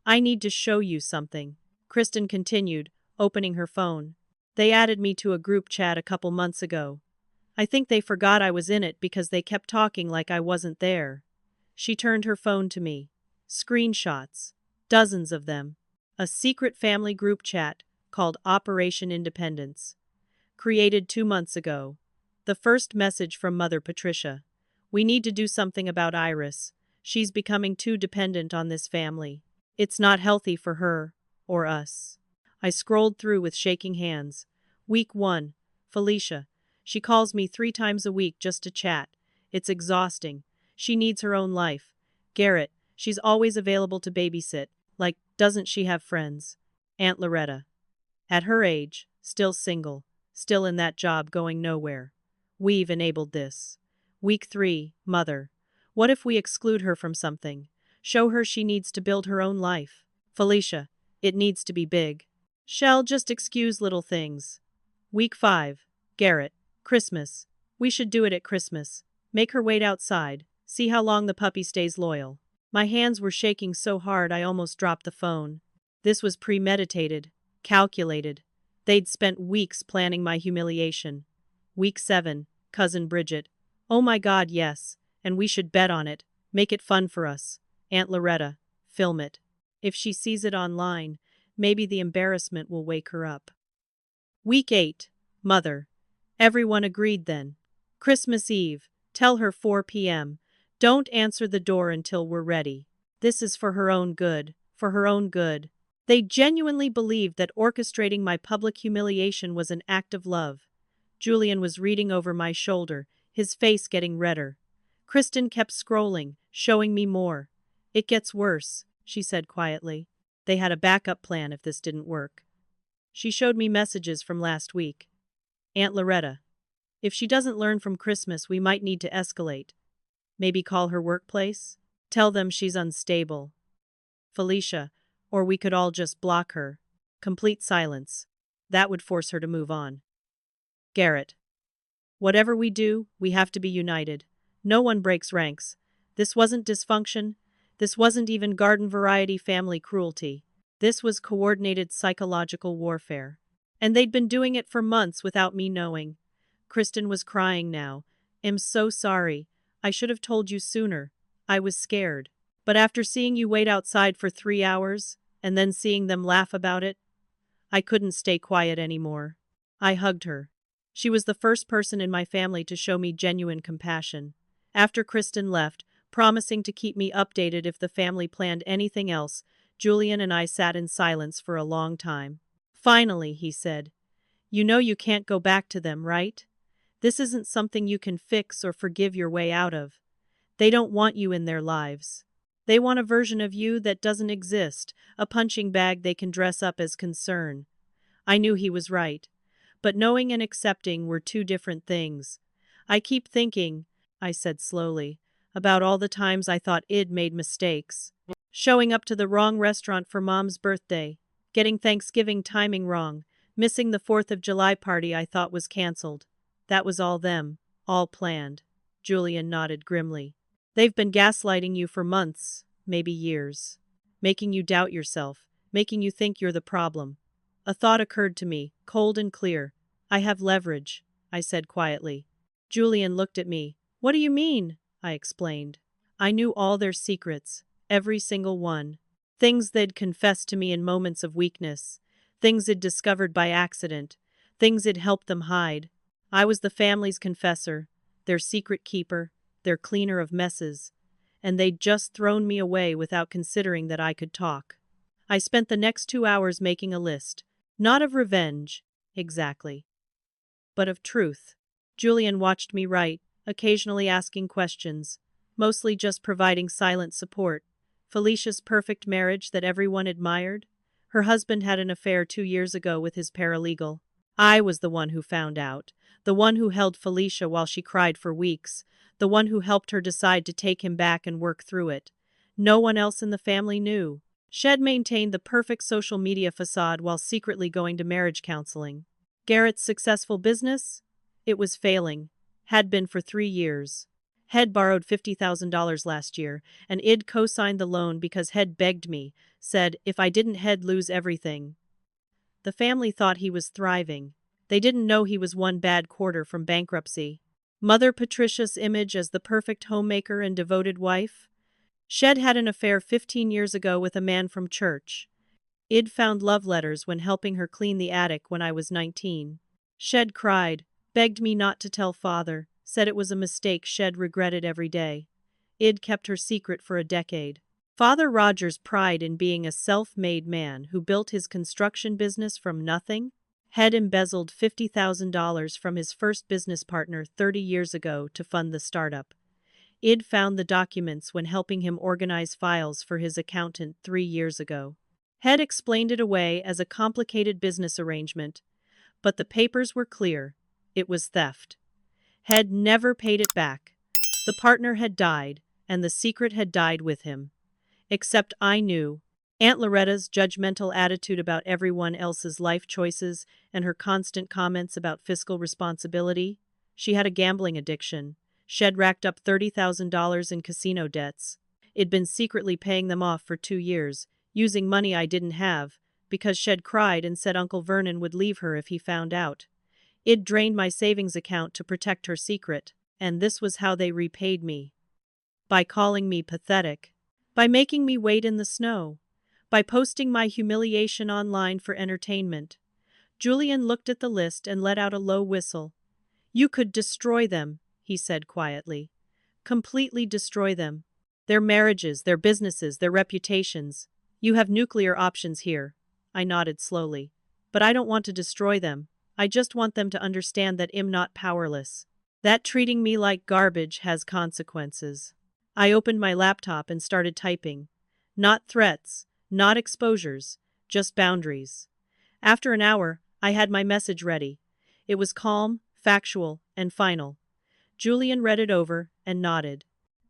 "I need to show you something," Kristen continued, opening her phone. "They added me to a group chat a couple months ago. I think they forgot I was in it because they kept talking like I wasn't there." She turned her phone to me. Screenshots. Dozens of them. A secret family group chat called Operation Independence. Created 2 months ago. The first message from Mother Patricia. "We need to do something about Iris. She's becoming too dependent on this family. It's not healthy for her, or us." I scrolled through with shaking hands. Week 1. Felicia. "She calls me 3 times a week just to chat. It's exhausting. She needs her own life." Garrett. "She's always available to babysit. Like, doesn't she have friends?" Aunt Loretta. "At her age, still single. still in that job going nowhere. We've enabled this. Week 3, Mother. What if we exclude her from something? Show her she needs to build her own life. Felicia, it needs to be big. Shell, just excuse little things. Week 5, Garrett. Christmas. We should do it at Christmas. Make her wait outside. See how long the puppy stays loyal. My hands were shaking so hard I almost dropped the phone. This was premeditated, calculated. They'd spent weeks planning my humiliation. Week 7, Cousin Bridget. Oh my God, yes. And we should bet on it. Make it fun for us. Aunt Loretta. Film it. If she sees it online, maybe the embarrassment will wake her up. Week 8, Mother. Everyone agreed then. Christmas Eve. Tell her 4 p.m. Don't answer the door until we're ready. This is for her own good. For her own good. They genuinely believed that orchestrating my public humiliation was an act of love. Julian was reading over my shoulder, his face getting redder. Kristen kept scrolling, showing me more. It gets worse, she said quietly. They had a backup plan if this didn't work. She showed me messages from last week. Aunt Loretta. If she doesn't learn from Christmas, we might need to escalate. Maybe call her workplace? Tell them she's unstable. Felicia, or we could all just block her. Complete silence. That would force her to move on. Garrett. Whatever we do, we have to be united. No one breaks ranks. This wasn't dysfunction. This wasn't even garden variety family cruelty. This was coordinated psychological warfare. And they'd been doing it for months without me knowing. Kristen was crying now. I'm so sorry. I should have told you sooner. I was scared. But after seeing you wait outside for 3 hours, and then seeing them laugh about it, I couldn't stay quiet anymore. I hugged her. She was the first person in my family to show me genuine compassion. After Kristen left, promising to keep me updated if the family planned anything else, Julian and I sat in silence for a long time. Finally, he said, "You know you can't go back to them, right? This isn't something you can fix or forgive your way out of. They don't want you in their lives. They want a version of you that doesn't exist, a punching bag they can dress up as concern." I knew he was right. But knowing and accepting were two different things. I keep thinking, I said slowly, about all the times I thought I'd made mistakes. Showing up to the wrong restaurant for Mom's birthday, getting Thanksgiving timing wrong, missing the 4th of July party I thought was canceled. That was all them, all planned. Julian nodded grimly. They've been gaslighting you for months, maybe years. Making you doubt yourself, making you think you're the problem. A thought occurred to me, cold and clear. I have leverage, I said quietly. Julian looked at me. What do you mean? I explained. I knew all their secrets, every single one. Things they'd confessed to me in moments of weakness. Things they'd discovered by accident. Things they'd helped them hide. I was the family's confessor, their secret keeper, their cleaner of messes. And they'd just thrown me away without considering that I could talk. I spent the next 2 hours making a list. Not of revenge, exactly, but of truth. Julian watched me write, occasionally asking questions, mostly just providing silent support. Felicia's perfect marriage that everyone admired? Her husband had an affair 2 years ago with his paralegal. I was the one who found out, the one who held Felicia while she cried for weeks, the one who helped her decide to take him back and work through it. No one else in the family knew. Shed maintained the perfect social media facade while secretly going to marriage counseling. Garrett's successful business? It was failing. Had been for 3 years. Head borrowed $50,000 last year, and I'd co-signed the loan because Head begged me, said if I didn't Head lose everything. The family thought he was thriving. They didn't know he was one bad quarter from bankruptcy. Mother Patricia's image as the perfect homemaker and devoted wife? Shed had an affair 15 years ago with a man from church. I'd found love letters when helping her clean the attic when I was 19. Shed cried, begged me not to tell father, said it was a mistake Shed regretted every day. I'd kept her secret for a decade. Father Roger's pride in being a self-made man who built his construction business from nothing? Had embezzled $50,000 from his first business partner 30 years ago to fund the startup. I'd found the documents when helping him organize files for his accountant 3 years ago. Head explained it away as a complicated business arrangement, But the papers were clear. It was theft. Had never paid it back. The partner had died, and the secret had died with him. Except I knew. Aunt Loretta's judgmental attitude about everyone else's life choices and her constant comments about fiscal responsibility. She had a gambling addiction. She'd racked up $30,000 in casino debts. I'd been secretly paying them off for 2 years, using money I didn't have, because she'd cried and said Uncle Vernon would leave her if he found out. I'd drained my savings account to protect her secret, and this was how they repaid me. By calling me pathetic. By making me wait in the snow. By posting my humiliation online for entertainment. Julian looked at the list and let out a low whistle. You could destroy them, he said quietly. Completely destroy them. Their marriages, their businesses, their reputations. You have nuclear options here. I nodded slowly. But I don't want to destroy them. I just want them to understand that I'm not powerless. That treating me like garbage has consequences. I opened my laptop and started typing. Not threats, not exposures, just boundaries. After an hour, I had my message ready. It was calm, factual, and final. Julian read it over and nodded.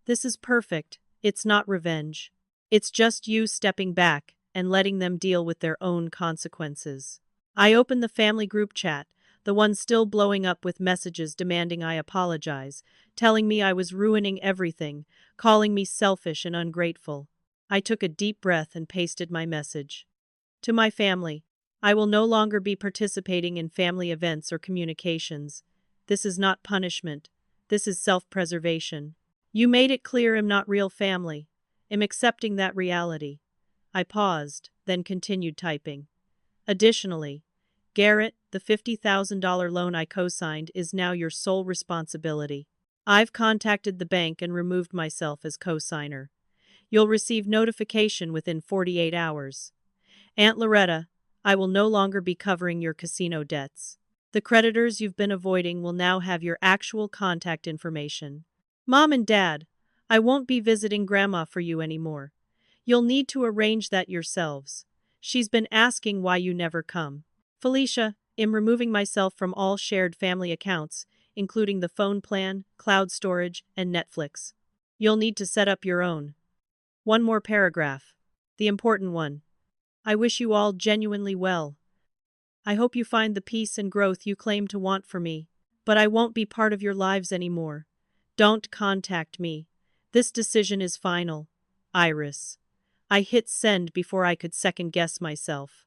This is perfect. It's not revenge. It's just you stepping back and letting them deal with their own consequences. I opened the family group chat, the one still blowing up with messages demanding I apologize, telling me I was ruining everything, calling me selfish and ungrateful. I took a deep breath and pasted my message. To my family, I will no longer be participating in family events or communications. This is not punishment. This is self-preservation. You made it clear I'm not real family. I'm accepting that reality. I paused, then continued typing. Additionally, Garrett, the $50,000 loan I co-signed is now your sole responsibility. I've contacted the bank and removed myself as co-signer. You'll receive notification within 48 hours. Aunt Loretta, I will no longer be covering your casino debts. The creditors you've been avoiding will now have your actual contact information. Mom and Dad, I won't be visiting Grandma for you anymore. You'll need to arrange that yourselves. She's been asking why you never come. Felicia, I'm removing myself from all shared family accounts, including the phone plan, cloud storage, and Netflix. You'll need to set up your own. One more paragraph. The important one. I wish you all genuinely well. I hope you find the peace and growth you claim to want for me, but I won't be part of your lives anymore. Don't contact me. This decision is final. Iris. I hit send before I could second-guess myself.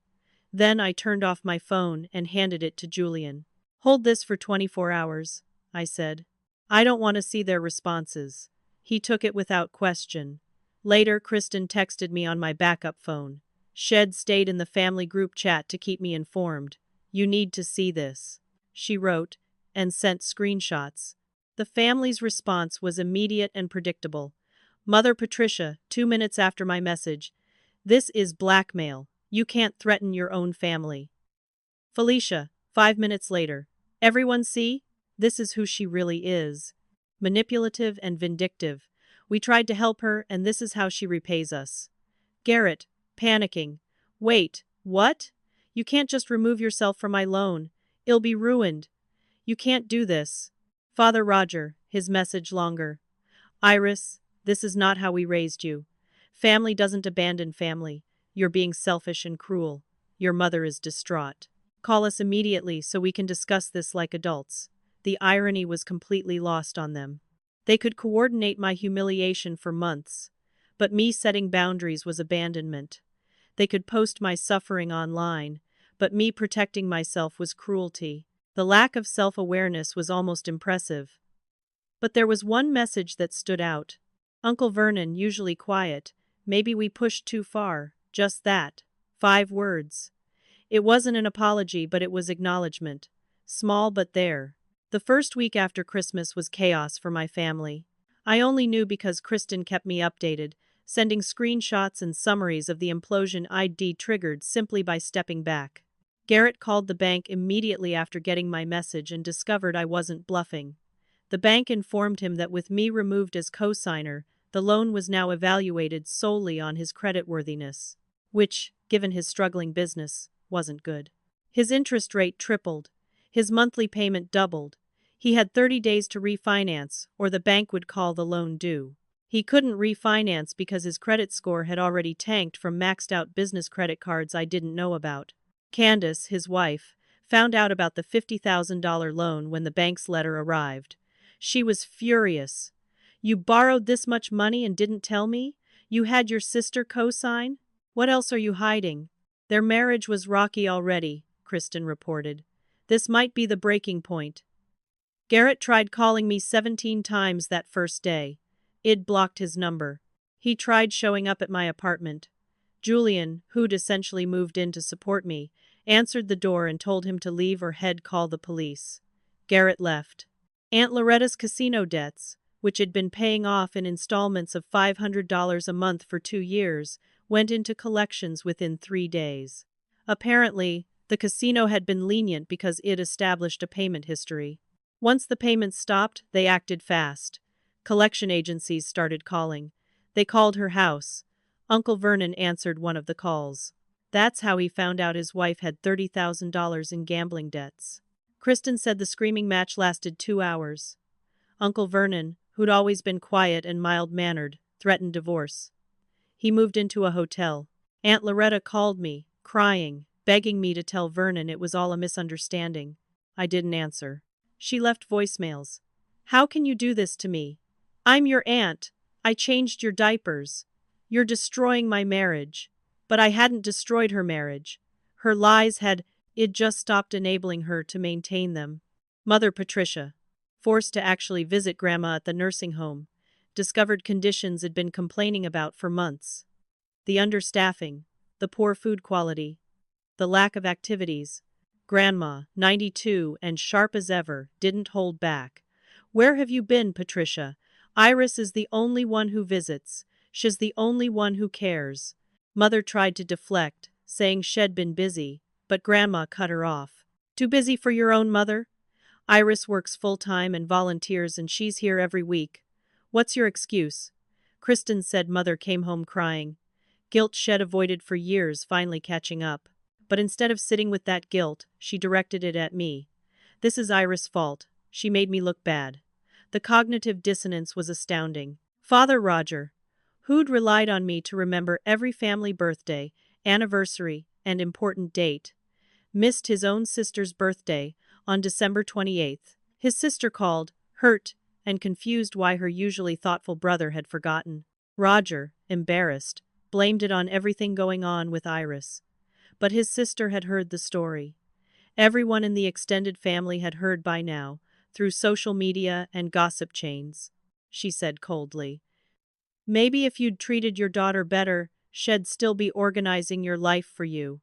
Then I turned off my phone and handed it to Julian. Hold this for 24 hours, I said. I don't want to see their responses. He took it without question. Later, Kristen texted me on my backup phone. Shed stayed in the family group chat to keep me informed. You need to see this, she wrote, and sent screenshots. The family's response was immediate and predictable. Mother Patricia, 2 minutes after my message. This is blackmail. You can't threaten your own family. Felicia, 5 minutes later. Everyone see? This is who she really is. Manipulative and vindictive. We tried to help her, and this is how she repays us. Garrett, panicking. Wait, what? You can't just remove yourself from my loan. It'll be ruined. You can't do this. Father Roger, his message longer. Iris, this is not how we raised you. Family doesn't abandon family. You're being selfish and cruel. Your mother is distraught. Call us immediately so we can discuss this like adults. The irony was completely lost on them. They could coordinate my humiliation for months, but me setting boundaries was abandonment. They could post my suffering online, but me protecting myself was cruelty. The lack of self-awareness was almost impressive. But there was one message that stood out. Uncle Vernon, usually quiet, maybe we pushed too far, just that. 5 words. It wasn't an apology, but it was acknowledgement. Small but there. The first week after Christmas was chaos for my family. I only knew because Kristen kept me updated, sending screenshots and summaries of the implosion I'd triggered simply by stepping back. Garrett called the bank immediately after getting my message and discovered I wasn't bluffing. The bank informed him that with me removed as co-signer, the loan was now evaluated solely on his creditworthiness, which, given his struggling business, wasn't good. His interest rate tripled, His monthly payment doubled. He had 30 days to refinance, or the bank would call the loan due. He couldn't refinance because his credit score had already tanked from maxed-out business credit cards I didn't know about. Candace, his wife, found out about the $50,000 loan when the bank's letter arrived. She was furious. "You borrowed this much money and didn't tell me? You had your sister co-sign? What else are you hiding?" Their marriage was rocky already, Kristen reported. This might be the breaking point. Garrett tried calling me 17 times that first day. Id blocked his number. He tried showing up at my apartment. Julian, who'd essentially moved in to support me, answered the door and told him to leave or he'd call the police. Garrett left. Aunt Loretta's casino debts, which had been paying off in installments of $500 a month for 2 years, went into collections within 3 days. Apparently, the casino had been lenient because it established a payment history. Once the payments stopped, they acted fast. Collection agencies started calling. They called her house. Uncle Vernon answered one of the calls. That's how he found out his wife had $30,000 in gambling debts. Kristen said the screaming match lasted 2 hours. Uncle Vernon, who'd always been quiet and mild-mannered, threatened divorce. He moved into a hotel. Aunt Loretta called me, crying, begging me to tell Vernon it was all a misunderstanding. I didn't answer. She left voicemails. "How can you do this to me? I'm your aunt. I changed your diapers. You're destroying my marriage." But I hadn't destroyed her marriage. Her lies had, it just stopped enabling her to maintain them. Mother Patricia, forced to actually visit Grandma at the nursing home, discovered conditions had been complaining about for months. The understaffing, the poor food quality, the lack of activities. Grandma, 92 and sharp as ever, didn't hold back. "Where have you been, Patricia? Iris is the only one who visits. She's the only one who cares." Mother tried to deflect, saying she'd been busy, but Grandma cut her off. "Too busy for your own mother? Iris works full-time and volunteers and she's here every week. What's your excuse?" Kristen said Mother came home crying. Guilt she'd avoided for years finally catching up. But instead of sitting with that guilt, she directed it at me. "This is Iris' fault. She made me look bad." The cognitive dissonance was astounding. Father Roger, who'd relied on me to remember every family birthday, anniversary, and important date, missed his own sister's birthday on December 28th. His sister called, hurt, and confused why her usually thoughtful brother had forgotten. Roger, embarrassed, blamed it on everything going on with Iris. But his sister had heard the story. Everyone in the extended family had heard by now, through social media and gossip chains. She said coldly, "Maybe if you'd treated your daughter better, she'd still be organizing your life for you."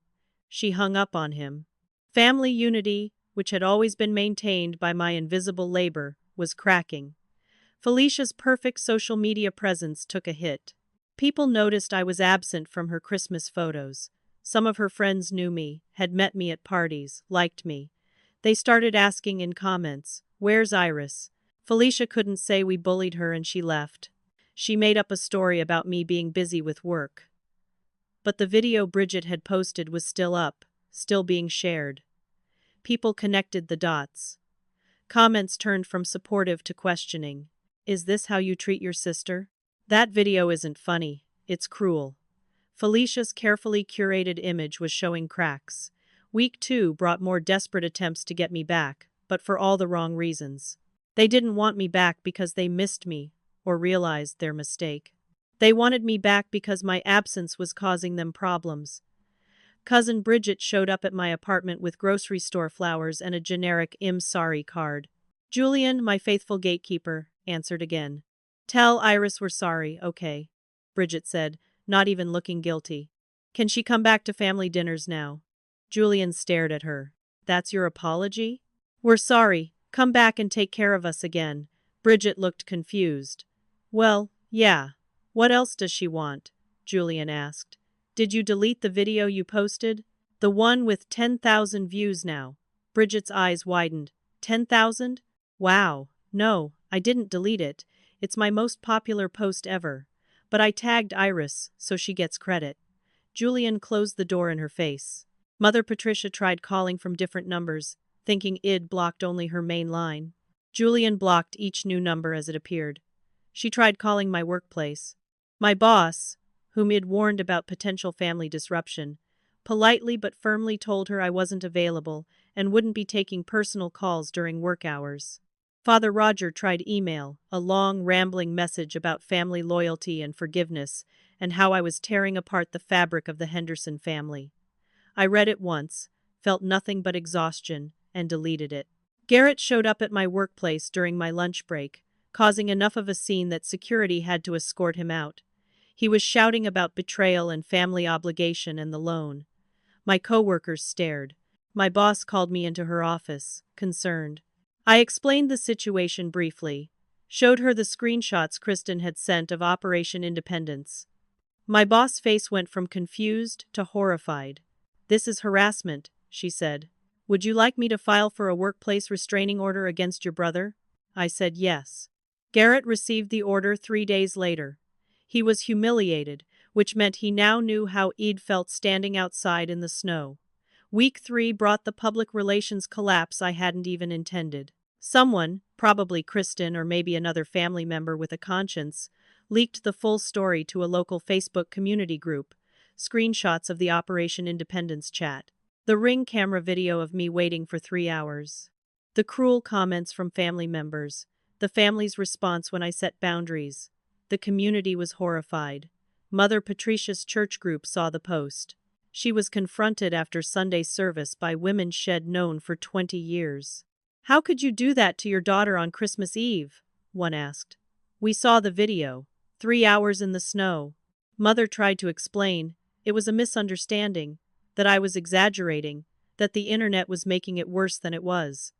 She hung up on him. Family unity, which had always been maintained by my invisible labor, was cracking. Felicia's perfect social media presence took a hit. People noticed I was absent from her Christmas photos. Some of her friends knew me, had met me at parties, liked me. They started asking in comments, "Where's Iris?" Felicia couldn't say we bullied her and she left. She made up a story about me being busy with work. But the video Bridget had posted was still up, still being shared. People connected the dots. Comments turned from supportive to questioning. "Is this how you treat your sister? That video isn't funny, it's cruel." Felicia's carefully curated image was showing cracks. Week 2 brought more desperate attempts to get me back, but for all the wrong reasons. They didn't want me back because they missed me, or realized their mistake. They wanted me back because my absence was causing them problems. Cousin Bridget showed up at my apartment with grocery store flowers and a generic "I'm sorry" card. Julian, my faithful gatekeeper, answered again. "Tell Iris we're sorry, okay," Bridget said, not even looking guilty. "Can she come back to family dinners now?" Julian stared at her. "That's your apology?" "We're sorry. Come back and take care of us again." Bridget looked confused. "Well, yeah. What else does she want?" Julian asked. "Did you delete the video you posted? The one with 10,000 views now?" Bridget's eyes widened. 10,000? Wow. No, I didn't delete it. It's my most popular post ever. But I tagged Iris, so she gets credit. Julian closed the door in her face. Mother Patricia tried calling from different numbers, thinking id blocked only her main line. Julian blocked each new number as it appeared. She tried calling my workplace. My boss, whom id warned about potential family disruption, politely but firmly told her I wasn't available and wouldn't be taking personal calls during work hours. Father Roger tried email, a long, rambling message about family loyalty and forgiveness, and how I was tearing apart the fabric of the Henderson family. I read it once, felt nothing but exhaustion, and deleted it. Garrett showed up at my workplace during my lunch break, causing enough of a scene that security had to escort him out. He was shouting about betrayal and family obligation and the loan. My coworkers stared. My boss called me into her office, concerned. I explained the situation briefly, showed her the screenshots Kristen had sent of Operation Independence. My boss' face went from confused to horrified. "This is harassment," she said. "Would you like me to file for a workplace restraining order against your brother?" I said yes. Garrett received the order 3 days later. He was humiliated, which meant he now knew how Ed felt standing outside in the snow. Week 3 brought the public relations collapse I hadn't even intended. Someone, probably Kristen or maybe another family member with a conscience, leaked the full story to a local Facebook community group, screenshots of the Operation Independence chat, the Ring camera video of me waiting for 3 hours, the cruel comments from family members, the family's response when I set boundaries. The community was horrified. Mother Patricia's church group saw the post. She was confronted after Sunday service by women shed known for 20 years. "How could you do that to your daughter on Christmas Eve?" one asked. "We saw the video. 3 hours in the snow." Mother tried to explain. It was a misunderstanding, that I was exaggerating, that the internet was making it worse than it was.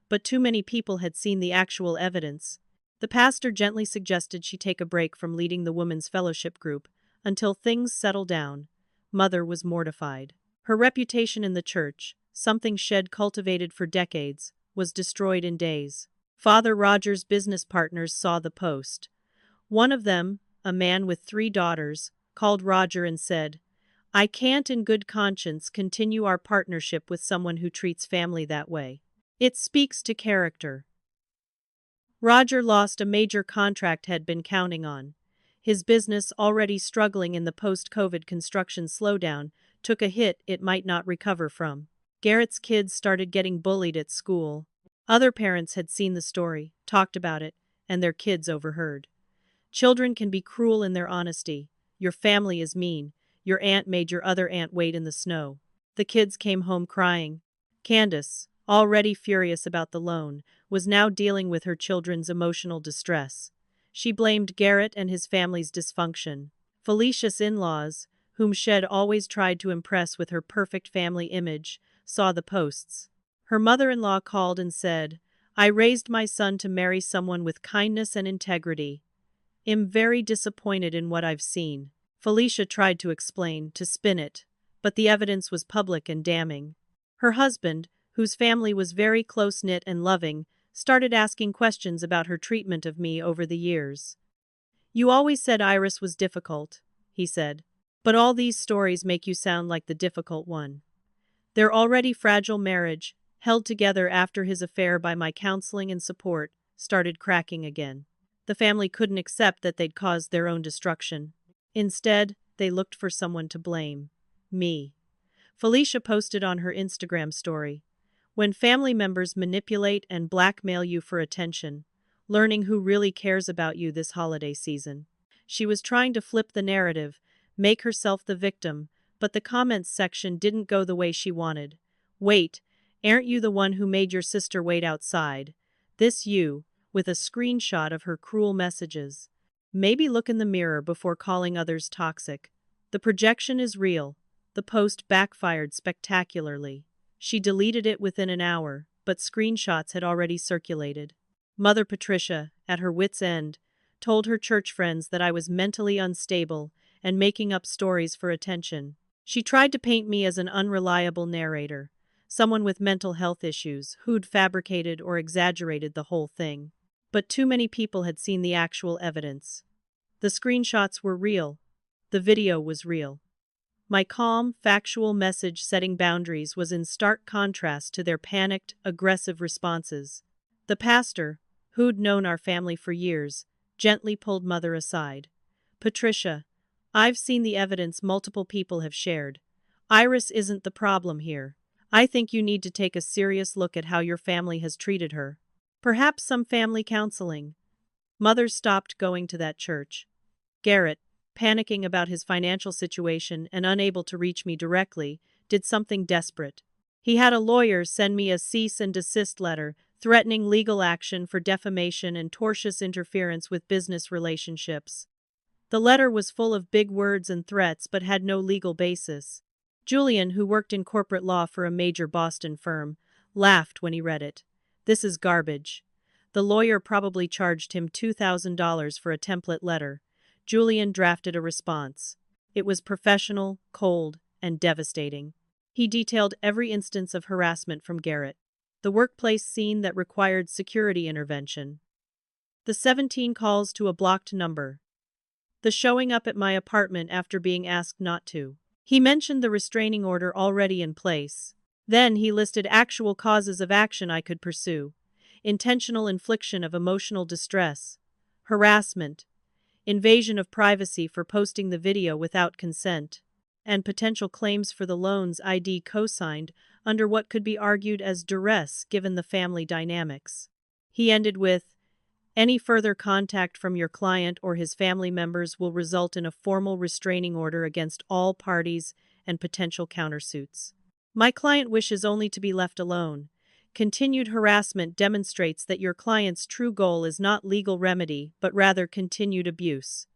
But too many people had seen the actual evidence. The pastor gently suggested she take a break from leading the women's fellowship group until things settle down. Mother was mortified. Her reputation in the church, something she'd cultivated for decades, was destroyed in days. Father Roger's business partners saw the post. One of them, a man with 3 daughters, called Roger and said, "I can't in good conscience continue our partnership with someone who treats family that way. It speaks to character." Roger lost a major contract he'd been counting on. His business, already struggling in the post-COVID construction slowdown, took a hit it might not recover from. Garrett's kids started getting bullied at school. Other parents had seen the story, talked about it, and their kids overheard. Children can be cruel in their honesty. Your family is mean. Your aunt made your other aunt wait in the snow. The kids came home crying. Candace, already furious about the loan, was now dealing with her children's emotional distress. She blamed Garrett and his family's dysfunction. Felicia's in-laws, whom she'd always tried to impress with her perfect family image, saw the posts. Her mother-in-law called and said, "I raised my son to marry someone with kindness and integrity. I'm very disappointed in what I've seen." Felicia tried to explain, to spin it, but the evidence was public and damning. Her husband, whose family was very close-knit and loving, started asking questions about her treatment of me over the years. "You always said Iris was difficult," he said. "But all these stories make you sound like the difficult one." Their already fragile marriage, held together after his affair by my counseling and support, started cracking again. The family couldn't accept that they'd caused their own destruction. Instead, they looked for someone to blame. Me. Felicia posted on her Instagram story, "When family members manipulate and blackmail you for attention, learning who really cares about you this holiday season." She was trying to flip the narrative, make herself the victim, but the comments section didn't go the way she wanted. "Wait, aren't you the one who made your sister wait outside? This you," with a screenshot of her cruel messages. "Maybe look in the mirror before calling others toxic." The projection is real. The post backfired spectacularly. She deleted it within an hour, but screenshots had already circulated. Mother Patricia, at her wits' end, told her church friends that I was mentally unstable and making up stories for attention. She tried to paint me as an unreliable narrator, someone with mental health issues who'd fabricated or exaggerated the whole thing. But too many people had seen the actual evidence. The screenshots were real. The video was real. My calm, factual message setting boundaries was in stark contrast to their panicked, aggressive responses. The pastor, who'd known our family for years, gently pulled Mother aside. "Patricia, I've seen the evidence multiple people have shared. Iris isn't the problem here. I think you need to take a serious look at how your family has treated her. Perhaps some family counseling." Mother stopped going to that church. Garrett, panicking about his financial situation and unable to reach me directly, did something desperate. He had a lawyer send me a cease and desist letter threatening legal action for defamation and tortious interference with business relationships. The letter was full of big words and threats but had no legal basis. Julian, who worked in corporate law for a major Boston firm, laughed when he read it. "This is garbage." The lawyer probably charged him $2,000 for a template letter. Julian drafted a response. It was professional, cold, and devastating. He detailed every instance of harassment from Garrett. The workplace scene that required security intervention. The 17 calls to a blocked number. The showing up at my apartment after being asked not to. He mentioned the restraining order already in place. Then he listed actual causes of action I could pursue. Intentional infliction of emotional distress, harassment, invasion of privacy for posting the video without consent, and potential claims for the loans ID co-signed under what could be argued as duress given the family dynamics. He ended with, "Any further contact from your client or his family members will result in a formal restraining order against all parties and potential countersuits. My client wishes only to be left alone. Continued harassment demonstrates that your client's true goal is not legal remedy but rather continued abuse."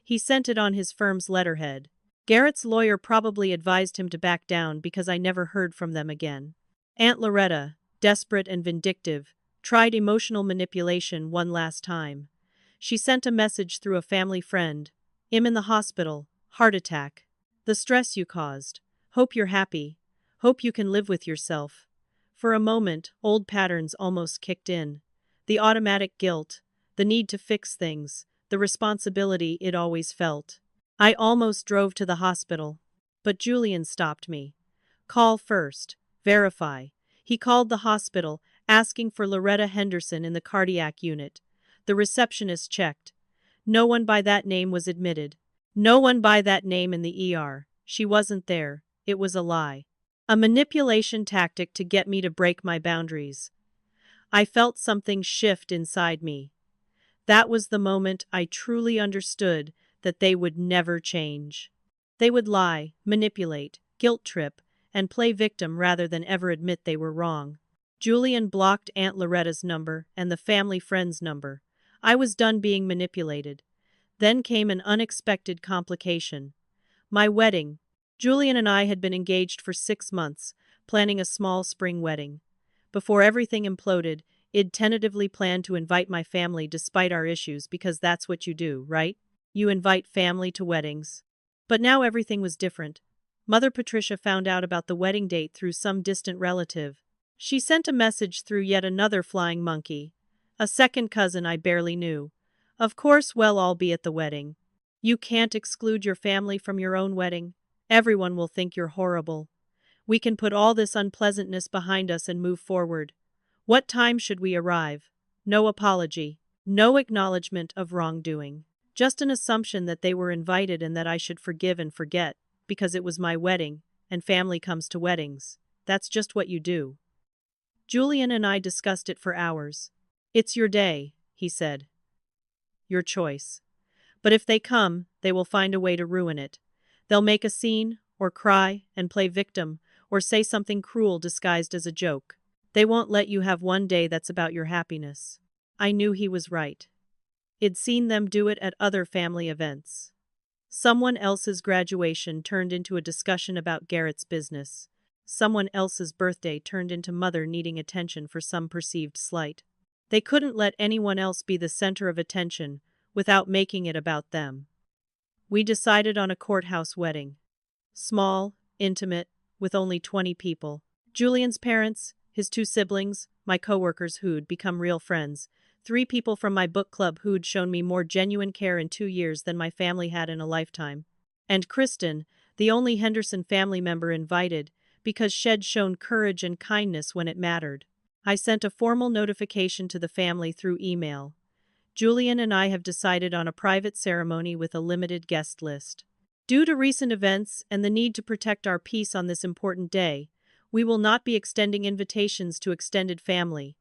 He sent it on his firm's letterhead. Garrett's lawyer probably advised him to back down because I never heard from them again. Aunt Loretta, desperate and vindictive, tried emotional manipulation one last time. She sent a message through a family friend. "I'm in the hospital. Heart attack. The stress you caused. Hope you're happy. Hope you can live with yourself." For a moment, old patterns almost kicked in. The automatic guilt, the need to fix things, the responsibility it always felt. I almost drove to the hospital. But Julian stopped me. "Call first. Verify." He called the hospital, asking for Loretta Henderson in the cardiac unit. The receptionist checked. No one by that name was admitted. No one by that name in the ER. She wasn't there. It was a lie. A manipulation tactic to get me to break my boundaries. I felt something shift inside me. That was the moment I truly understood that they would never change. They would lie, manipulate, guilt trip, and play victim rather than ever admit they were wrong. Julian blocked Aunt Loretta's number and the family friend's number. I was done being manipulated. Then came an unexpected complication. My wedding. Julian and I had been engaged for 6 months, planning a small spring wedding. Before everything imploded, I'd tentatively planned to invite my family despite our issues because that's what you do, right? You invite family to weddings. But now everything was different. Mother Patricia found out about the wedding date through some distant relative. She sent a message through yet another flying monkey. A second cousin I barely knew. "Of course I'll be at the wedding." "You can't exclude your family from your own wedding. Everyone will think you're horrible. We can put all this unpleasantness behind us and move forward. What time should we arrive?" No apology. No acknowledgement of wrongdoing. Just an assumption that they were invited and that I should forgive and forget, because it was my wedding, and family comes to weddings. That's just what you do. Julian and I discussed it for hours. "It's your day," he said. "Your choice. But if they come, they will find a way to ruin it. They'll make a scene, or cry, and play victim, or say something cruel disguised as a joke. They won't let you have one day that's about your happiness." I knew he was right. I'd seen them do it at other family events. Someone else's graduation turned into a discussion about Garrett's business. Someone else's birthday turned into Mother needing attention for some perceived slight. They couldn't let anyone else be the center of attention without making it about them. We decided on a courthouse wedding. Small, intimate, with only 20 people. Julian's parents, his 2 siblings, my coworkers who'd become real friends, 3 people from my book club who'd shown me more genuine care in 2 years than my family had in a lifetime. And Kristen, the only Henderson family member invited, because she'd shown courage and kindness when it mattered. I sent a formal notification to the family through email. Julian and I have decided on a private ceremony with a limited guest list. Due to recent events and the need to protect our peace on this important day, we will not be extending invitations to extended family.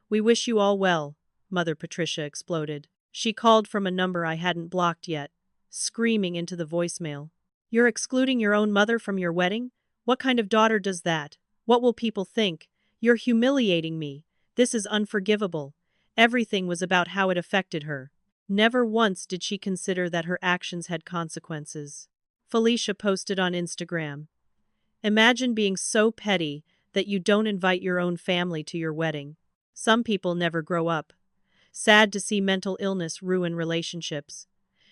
We wish you all well, Mother Patricia exploded. She called from a number I hadn't blocked yet, screaming into the voicemail. You're excluding your own mother from your wedding? What kind of daughter does that? What will people think? You're humiliating me. This is unforgivable. Everything was about how it affected her. Never once did she consider that her actions had consequences. Felicia posted on Instagram. Imagine being so petty that you don't invite your own family to your wedding. Some people never grow up. Sad to see mental illness ruin relationships.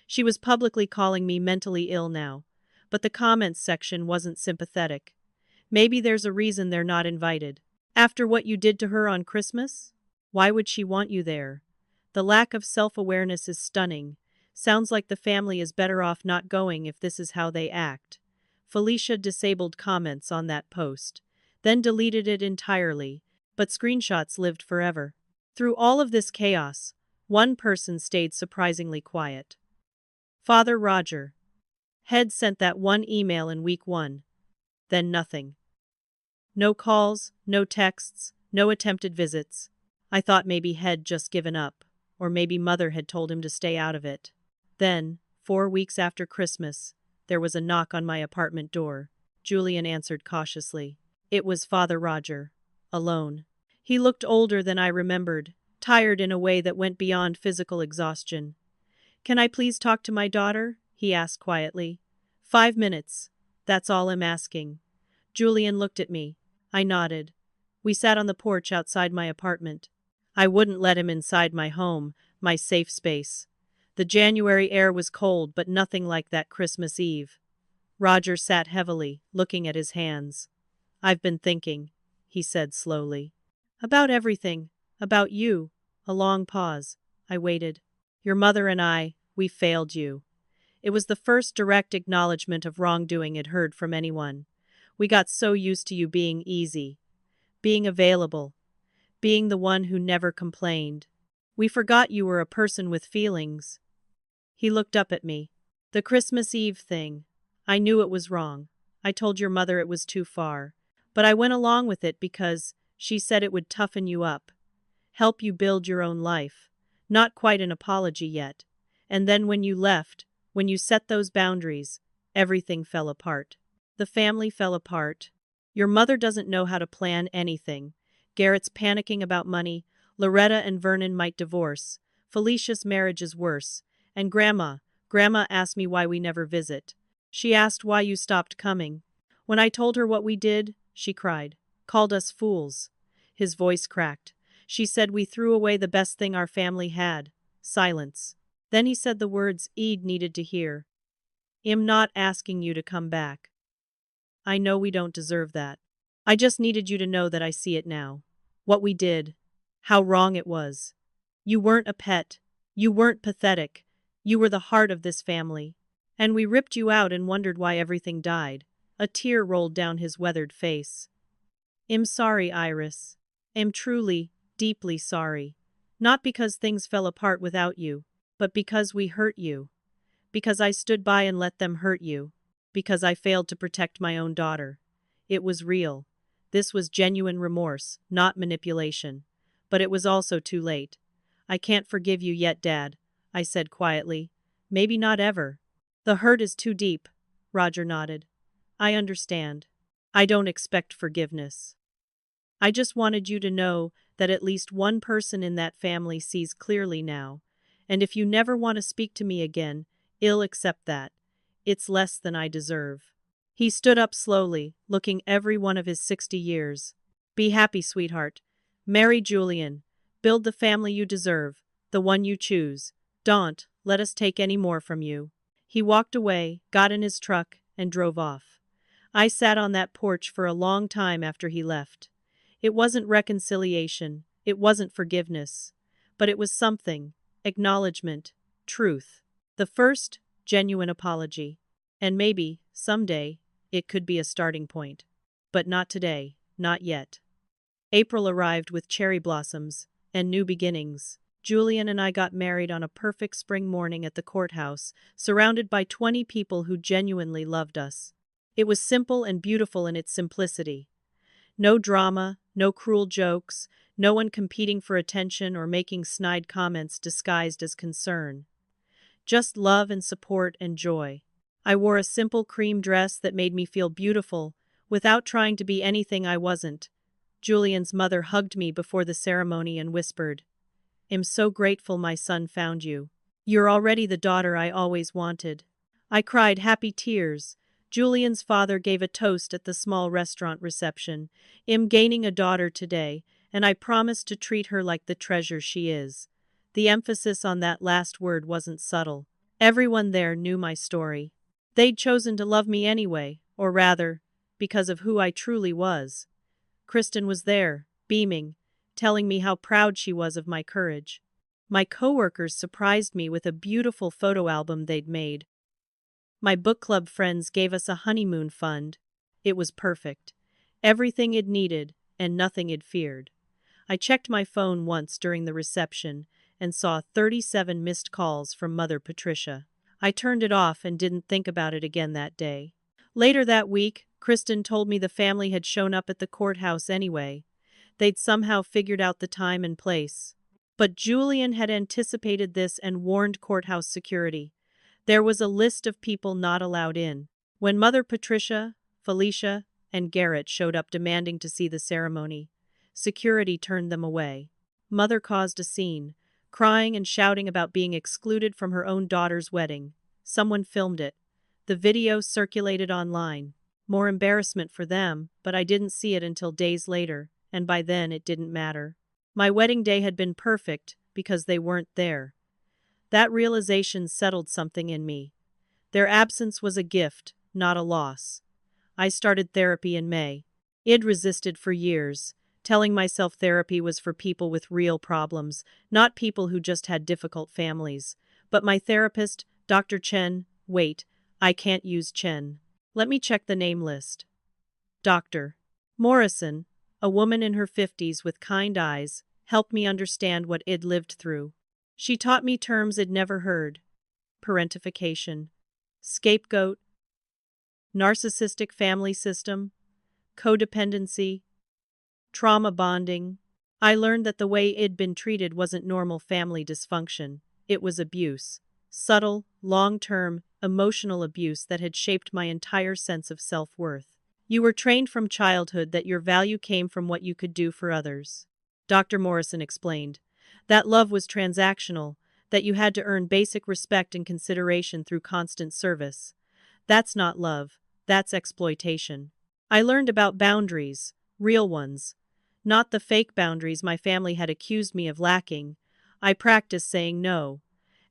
She was publicly calling me mentally ill now, but the comments section wasn't sympathetic. Maybe there's a reason they're not invited. After what you did to her on Christmas? Why would she want you there? The lack of self-awareness is stunning. Sounds like the family is better off not going if this is how they act. Felicia disabled comments on that post, then deleted it entirely, but screenshots lived forever. Through all of this chaos, one person stayed surprisingly quiet. Father Roger. Head sent that one email in week 1. Then nothing. No calls, no texts, no attempted visits. I thought maybe Head just given up, or maybe Mother had told him to stay out of it. Then, 4 weeks after Christmas, there was a knock on my apartment door. Julian answered cautiously. It was Father Roger. Alone. He looked older than I remembered, tired in a way that went beyond physical exhaustion. Can I please talk to my daughter? He asked quietly. 5 minutes. That's all I'm asking. Julian looked at me. I nodded. We sat on the porch outside my apartment. I wouldn't let him inside my home, my safe space. The January air was cold, but nothing like that Christmas Eve. Roger sat heavily, looking at his hands. I've been thinking, he said slowly. About everything. About you. A long pause. I waited. Your mother and I, we failed you. It was the first direct acknowledgement of wrongdoing I'd heard from anyone. We got so used to you being easy, being available, being the one who never complained. We forgot you were a person with feelings. He looked up at me. The Christmas Eve thing. I knew it was wrong. I told your mother it was too far. But I went along with it because she said it would toughen you up, help you build your own life. Not quite an apology yet. And then when you left, when you set those boundaries, everything fell apart. The family fell apart. Your mother doesn't know how to plan anything. Garrett's panicking about money. Loretta and Vernon might divorce. Felicia's marriage is worse. And Grandma asked me why we never visit. She asked why you stopped coming. When I told her what we did, she cried. Called us fools. His voice cracked. She said we threw away the best thing our family had. Silence. Then he said the words Ede needed to hear. I'm not asking you to come back. I know we don't deserve that. I just needed you to know that I see it now. What we did. How wrong it was. You weren't a pet. You weren't pathetic. You were the heart of this family. And we ripped you out and wondered why everything died. A tear rolled down his weathered face. I'm sorry, Iris. I'm truly, deeply sorry. Not because things fell apart without you, but because we hurt you. Because I stood by and let them hurt you. Because I failed to protect my own daughter. It was real. This was genuine remorse, not manipulation. But it was also too late. I can't forgive you yet, Dad, I said quietly. Maybe not ever. The hurt is too deep, Roger nodded. I understand. I don't expect forgiveness. I just wanted you to know that at least one person in that family sees clearly now. And if you never want to speak to me again, I'll accept that. It's less than I deserve. He stood up slowly, looking every one of his 60 years. Be happy, sweetheart. Marry Julian. Build the family you deserve, the one you choose. Don't let us take any more from you. He walked away, got in his truck, and drove off. I sat on that porch for a long time after he left. It wasn't reconciliation, it wasn't forgiveness. But it was something. Acknowledgement. Truth. The first genuine apology. And maybe Someday, it could be a starting point. But not today, not yet. April arrived with cherry blossoms and new beginnings. Julian and I got married on a perfect spring morning at the courthouse, surrounded by 20 people who genuinely loved us. It was simple and beautiful in its simplicity. No drama, no cruel jokes, no one competing for attention or making snide comments disguised as concern. Just love and support and joy. I wore a simple cream dress that made me feel beautiful, without trying to be anything I wasn't. Julian's mother hugged me before the ceremony and whispered, "I'm so grateful my son found you. You're already the daughter I always wanted." I cried happy tears. Julian's father gave a toast at the small restaurant reception. "I'm gaining a daughter today, and I promise to treat her like the treasure she is." The emphasis on that last word wasn't subtle. Everyone there knew my story. They'd chosen to love me anyway, or rather, because of who I truly was. Kristen was there, beaming, telling me how proud she was of my courage. My coworkers surprised me with a beautiful photo album they'd made. My book club friends gave us a honeymoon fund. It was perfect. Everything it needed, and nothing it feared. I checked my phone once during the reception and saw 37 missed calls from Mother Patricia. I turned it off and didn't think about it again that day. Later that week, Kristen told me the family had shown up at the courthouse anyway. They'd somehow figured out the time and place. But Julian had anticipated this and warned courthouse security. There was a list of people not allowed in. When Mother Patricia, Felicia, and Garrett showed up demanding to see the ceremony, security turned them away. Mother caused a scene, crying and shouting about being excluded from her own daughter's wedding. Someone filmed it. The video circulated online. More embarrassment for them, but I didn't see it until days later, and by then it didn't matter. My wedding day had been perfect because they weren't there. That realization settled something in me. Their absence was a gift, not a loss. I started therapy in May. I'd resisted for years, telling myself therapy was for people with real problems, not people who just had difficult families. But my therapist, Dr. Chen, wait, I can't use Chen. Let me check the name list. Dr. Morrison, a woman in her 50s with kind eyes, helped me understand what I'd lived through. She taught me terms I'd never heard. Parentification, scapegoat, narcissistic family system, codependency, trauma bonding. I learned that the way I'd been treated wasn't normal family dysfunction. It was abuse. Subtle, long-term, emotional abuse that had shaped my entire sense of self-worth. You were trained from childhood that your value came from what you could do for others. Dr. Morrison explained. That love was transactional, that you had to earn basic respect and consideration through constant service. That's not love, that's exploitation. I learned about boundaries, real ones. Not the fake boundaries my family had accused me of lacking. I practiced saying no.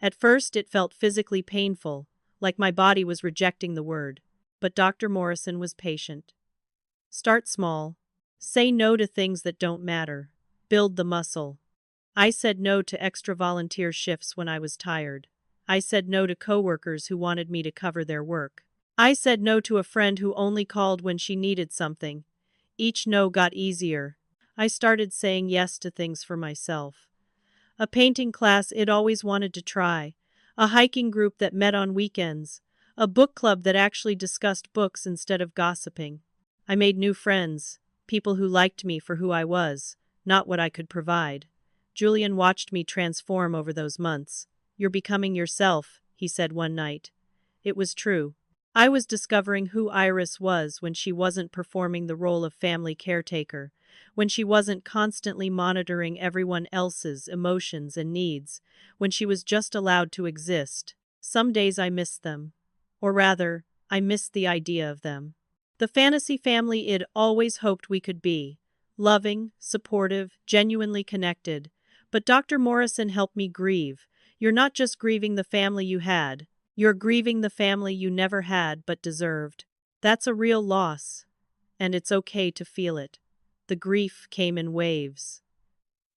At first it felt physically painful, like my body was rejecting the word. But Dr. Morrison was patient. Start small. Say no to things that don't matter. Build the muscle. I said no to extra volunteer shifts when I was tired. I said no to coworkers who wanted me to cover their work. I said no to a friend who only called when she needed something. Each no got easier. I started saying yes to things for myself. A painting class I'd always wanted to try. A hiking group that met on weekends. A book club that actually discussed books instead of gossiping. I made new friends, people who liked me for who I was, not what I could provide. Julian watched me transform over those months. "You're becoming yourself," he said one night. It was true. I was discovering who Iris was when she wasn't performing the role of family caretaker, when she wasn't constantly monitoring everyone else's emotions and needs, when she was just allowed to exist. Some days I missed them. Or rather, I missed the idea of them. The fantasy family I'd always hoped we could be. Loving, supportive, genuinely connected. But Dr. Morrison helped me grieve. You're not just grieving the family you had. You're grieving the family you never had but deserved. That's a real loss. And it's okay to feel it. The grief came in waves.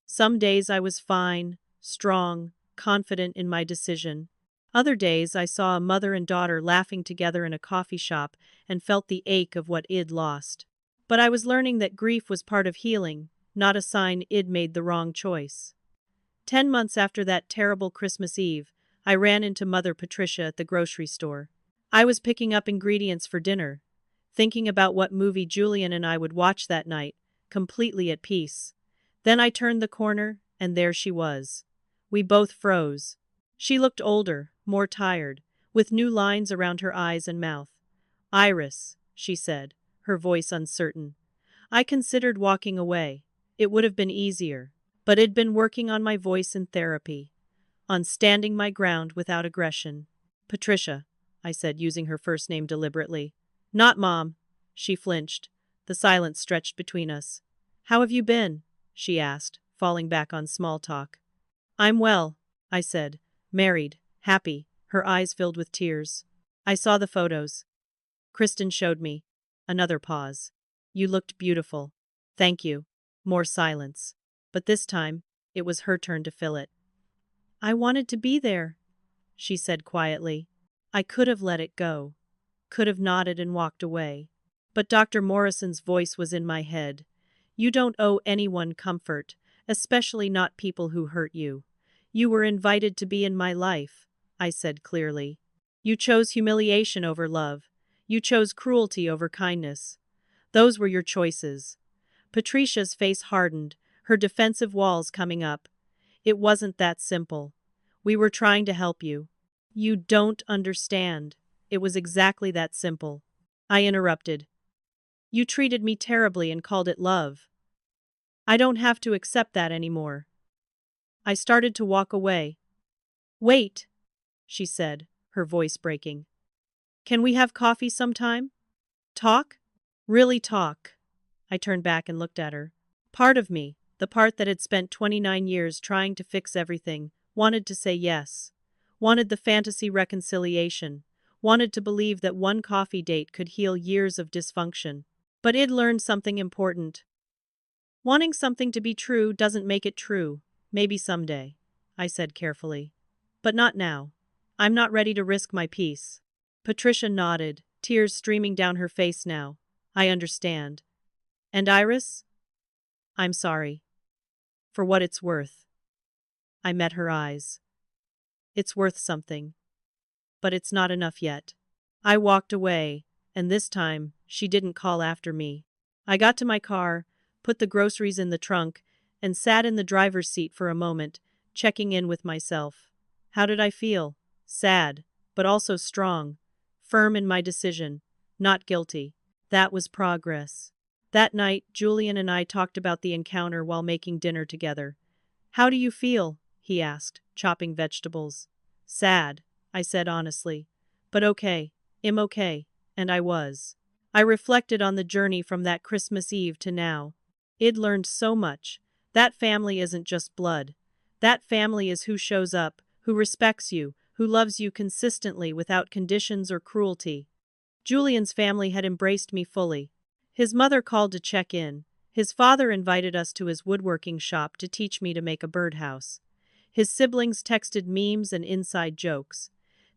Some days I was fine, strong, confident in my decision. Other days I saw a mother and daughter laughing together in a coffee shop and felt the ache of what Id lost. But I was learning that grief was part of healing, not a sign Id made the wrong choice. 10 months after that terrible Christmas Eve, I ran into Mother Patricia at the grocery store. I was picking up ingredients for dinner, thinking about what movie Julian and I would watch that night, completely at peace. Then I turned the corner, and there she was. We both froze. She looked older, more tired, with new lines around her eyes and mouth. "Iris," she said, her voice uncertain. I considered walking away. It would have been easier. But I'd been working on my voice in therapy, on standing my ground without aggression. "Patricia," I said, using her first name deliberately. "Not Mom." She flinched. The silence stretched between us. "How have you been?" she asked, falling back on small talk. "I'm well," I said. "Married, happy." Her eyes filled with tears. "I saw the photos. Kristen showed me." Another pause. "You looked beautiful." "Thank you." More silence. But this time, it was her turn to fill it. "I wanted to be there," she said quietly. I could have let it go. Could have nodded and walked away. But Dr. Morrison's voice was in my head. "You don't owe anyone comfort, especially not people who hurt you. You were invited to be in my life," I said clearly. "You chose humiliation over love. You chose cruelty over kindness. Those were your choices." Patricia's face hardened, her defensive walls coming up. "It wasn't that simple. We were trying to help you." "You don't understand. It was exactly that simple." I interrupted. "You treated me terribly and called it love. I don't have to accept that anymore." I started to walk away. "Wait," she said, her voice breaking. "Can we have coffee sometime? Talk? Really talk?" I turned back and looked at her. Part of me, the part that had spent 29 years trying to fix everything, wanted to say yes. Wanted the fantasy reconciliation. Wanted to believe that one coffee date could heal years of dysfunction. But I'd learned something important. Wanting something to be true doesn't make it true. "Maybe someday," I said carefully. "But not now. I'm not ready to risk my peace." Patricia nodded, tears streaming down her face now. "I understand. And Iris? I'm sorry. For what it's worth." I met her eyes. "It's worth something. But it's not enough yet." I walked away, and this time, she didn't call after me. I got to my car, put the groceries in the trunk, and sat in the driver's seat for a moment, checking in with myself. How did I feel? Sad, but also strong. Firm in my decision. Not guilty. That was progress. That night, Julian and I talked about the encounter while making dinner together. "How do you feel?" he asked, chopping vegetables. "Sad," I said honestly. "But okay. I'm okay." And I was. I reflected on the journey from that Christmas Eve to now. I'd learned so much. That family isn't just blood. That family is who shows up, who respects you, who loves you consistently without conditions or cruelty. Julian's family had embraced me fully. His mother called to check in. His father invited us to his woodworking shop to teach me to make a birdhouse. His siblings texted memes and inside jokes.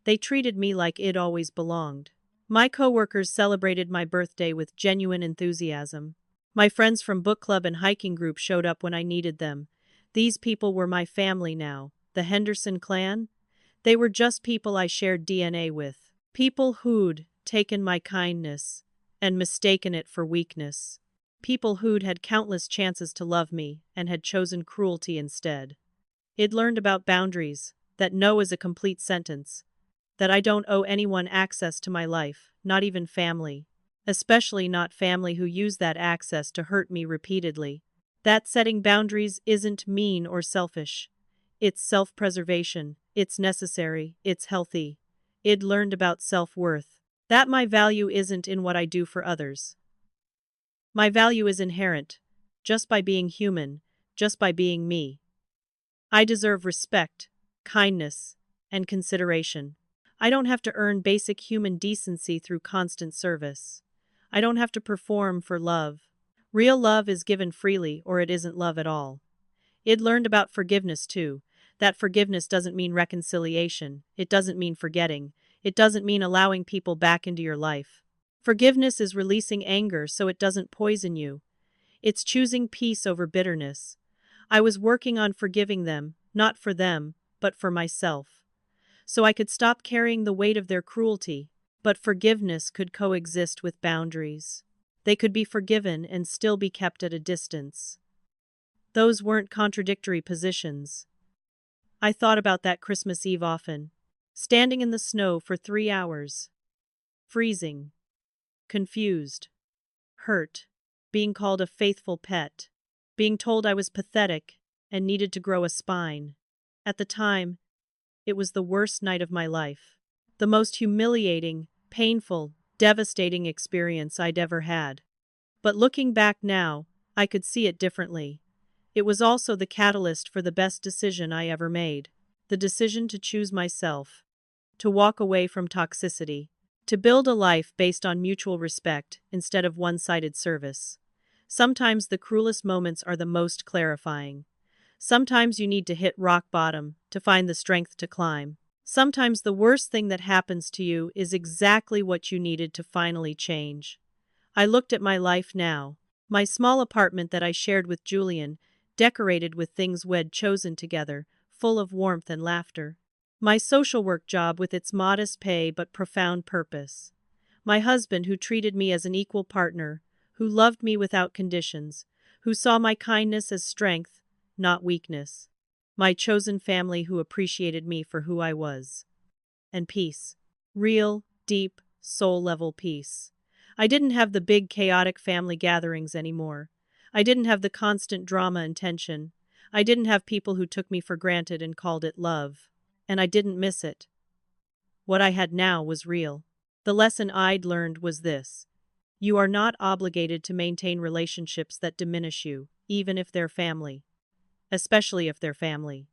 They treated me like I'd always belonged. My coworkers celebrated my birthday with genuine enthusiasm. My friends from book club and hiking group showed up when I needed them. These people were my family now. The Henderson clan? They were just people I shared DNA with. People who'd taken my kindness and mistaken it for weakness. People who'd had countless chances to love me and had chosen cruelty instead. I'd learned about boundaries, that no is a complete sentence, that I don't owe anyone access to my life, not even family. Especially not family who use that access to hurt me repeatedly. That setting boundaries isn't mean or selfish. It's self-preservation, it's necessary, it's healthy. I'd learned about self-worth. That my value isn't in what I do for others. My value is inherent, just by being human, just by being me. I deserve respect, kindness, and consideration. I don't have to earn basic human decency through constant service. I don't have to perform for love. Real love is given freely or it isn't love at all. I'd learned about forgiveness too, That forgiveness doesn't mean reconciliation. It doesn't mean forgetting. It doesn't mean allowing people back into your life. Forgiveness is releasing anger so it doesn't poison you. It's choosing peace over bitterness. I was working on forgiving them, not for them, but for myself. So I could stop carrying the weight of their cruelty. But forgiveness could coexist with boundaries. They could be forgiven and still be kept at a distance. Those weren't contradictory positions. I thought about that Christmas Eve often, standing in the snow for 3 hours. Freezing. Confused. Hurt. Being called a faithful pet. Being told I was pathetic and needed to grow a spine. At the time, it was the worst night of my life. The most humiliating, painful, devastating experience I'd ever had. But looking back now, I could see it differently. It was also the catalyst for the best decision I ever made. The decision to choose myself. To walk away from toxicity. To build a life based on mutual respect instead of one-sided service. Sometimes the cruelest moments are the most clarifying. Sometimes you need to hit rock bottom to find the strength to climb. Sometimes the worst thing that happens to you is exactly what you needed to finally change. I looked at my life now. My small apartment that I shared with Julian, decorated with things we'd chosen together, full of warmth and laughter. My social work job with its modest pay but profound purpose. My husband who treated me as an equal partner, who loved me without conditions, who saw my kindness as strength, not weakness. My chosen family who appreciated me for who I was. And peace. Real, deep, soul-level peace. I didn't have the big chaotic family gatherings anymore. I didn't have the constant drama and tension. I didn't have people who took me for granted and called it love. And I didn't miss it. What I had now was real. The lesson I'd learned was this. You are not obligated to maintain relationships that diminish you, even if they're family. Especially if they're family.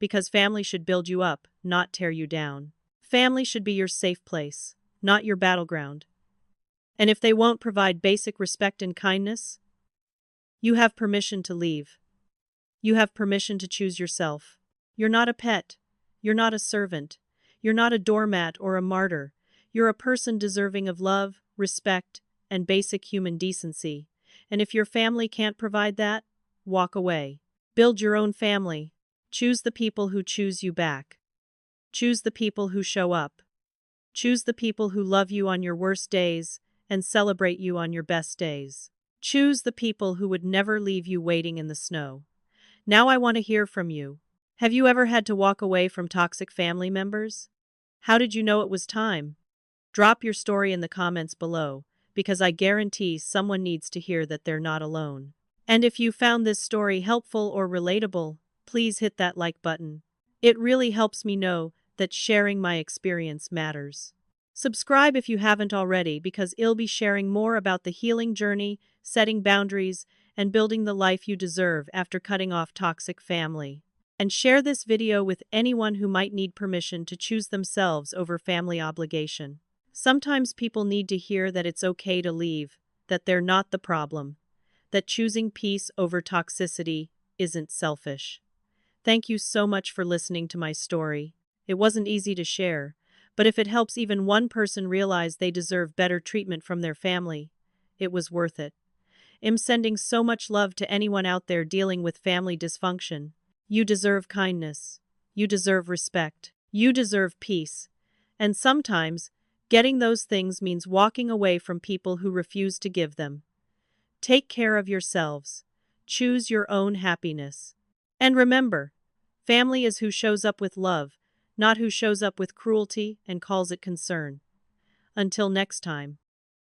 Because family should build you up, not tear you down. Family should be your safe place, not your battleground. And if they won't provide basic respect and kindness, you have permission to leave. You have permission to choose yourself. You're not a pet. You're not a servant. You're not a doormat or a martyr. You're a person deserving of love, respect, and basic human decency. And if your family can't provide that, walk away. Build your own family. Choose the people who choose you back. Choose the people who show up. Choose the people who love you on your worst days and celebrate you on your best days. Choose the people who would never leave you waiting in the snow. Now I want to hear from you. Have you ever had to walk away from toxic family members? How did you know it was time? Drop your story in the comments below, because I guarantee someone needs to hear that they're not alone. And if you found this story helpful or relatable, please hit that like button. It really helps me know that sharing my experience matters. Subscribe if you haven't already, because I'll be sharing more about the healing journey, setting boundaries, and building the life you deserve after cutting off toxic family. And share this video with anyone who might need permission to choose themselves over family obligation. Sometimes people need to hear that it's okay to leave, that they're not the problem, that choosing peace over toxicity isn't selfish. Thank you so much for listening to my story. It wasn't easy to share, but if it helps even one person realize they deserve better treatment from their family, it was worth it. I'm sending so much love to anyone out there dealing with family dysfunction. You deserve kindness. You deserve respect. You deserve peace. And sometimes, getting those things means walking away from people who refuse to give them. Take care of yourselves. Choose your own happiness. And remember, family is who shows up with love, not who shows up with cruelty and calls it concern. Until next time.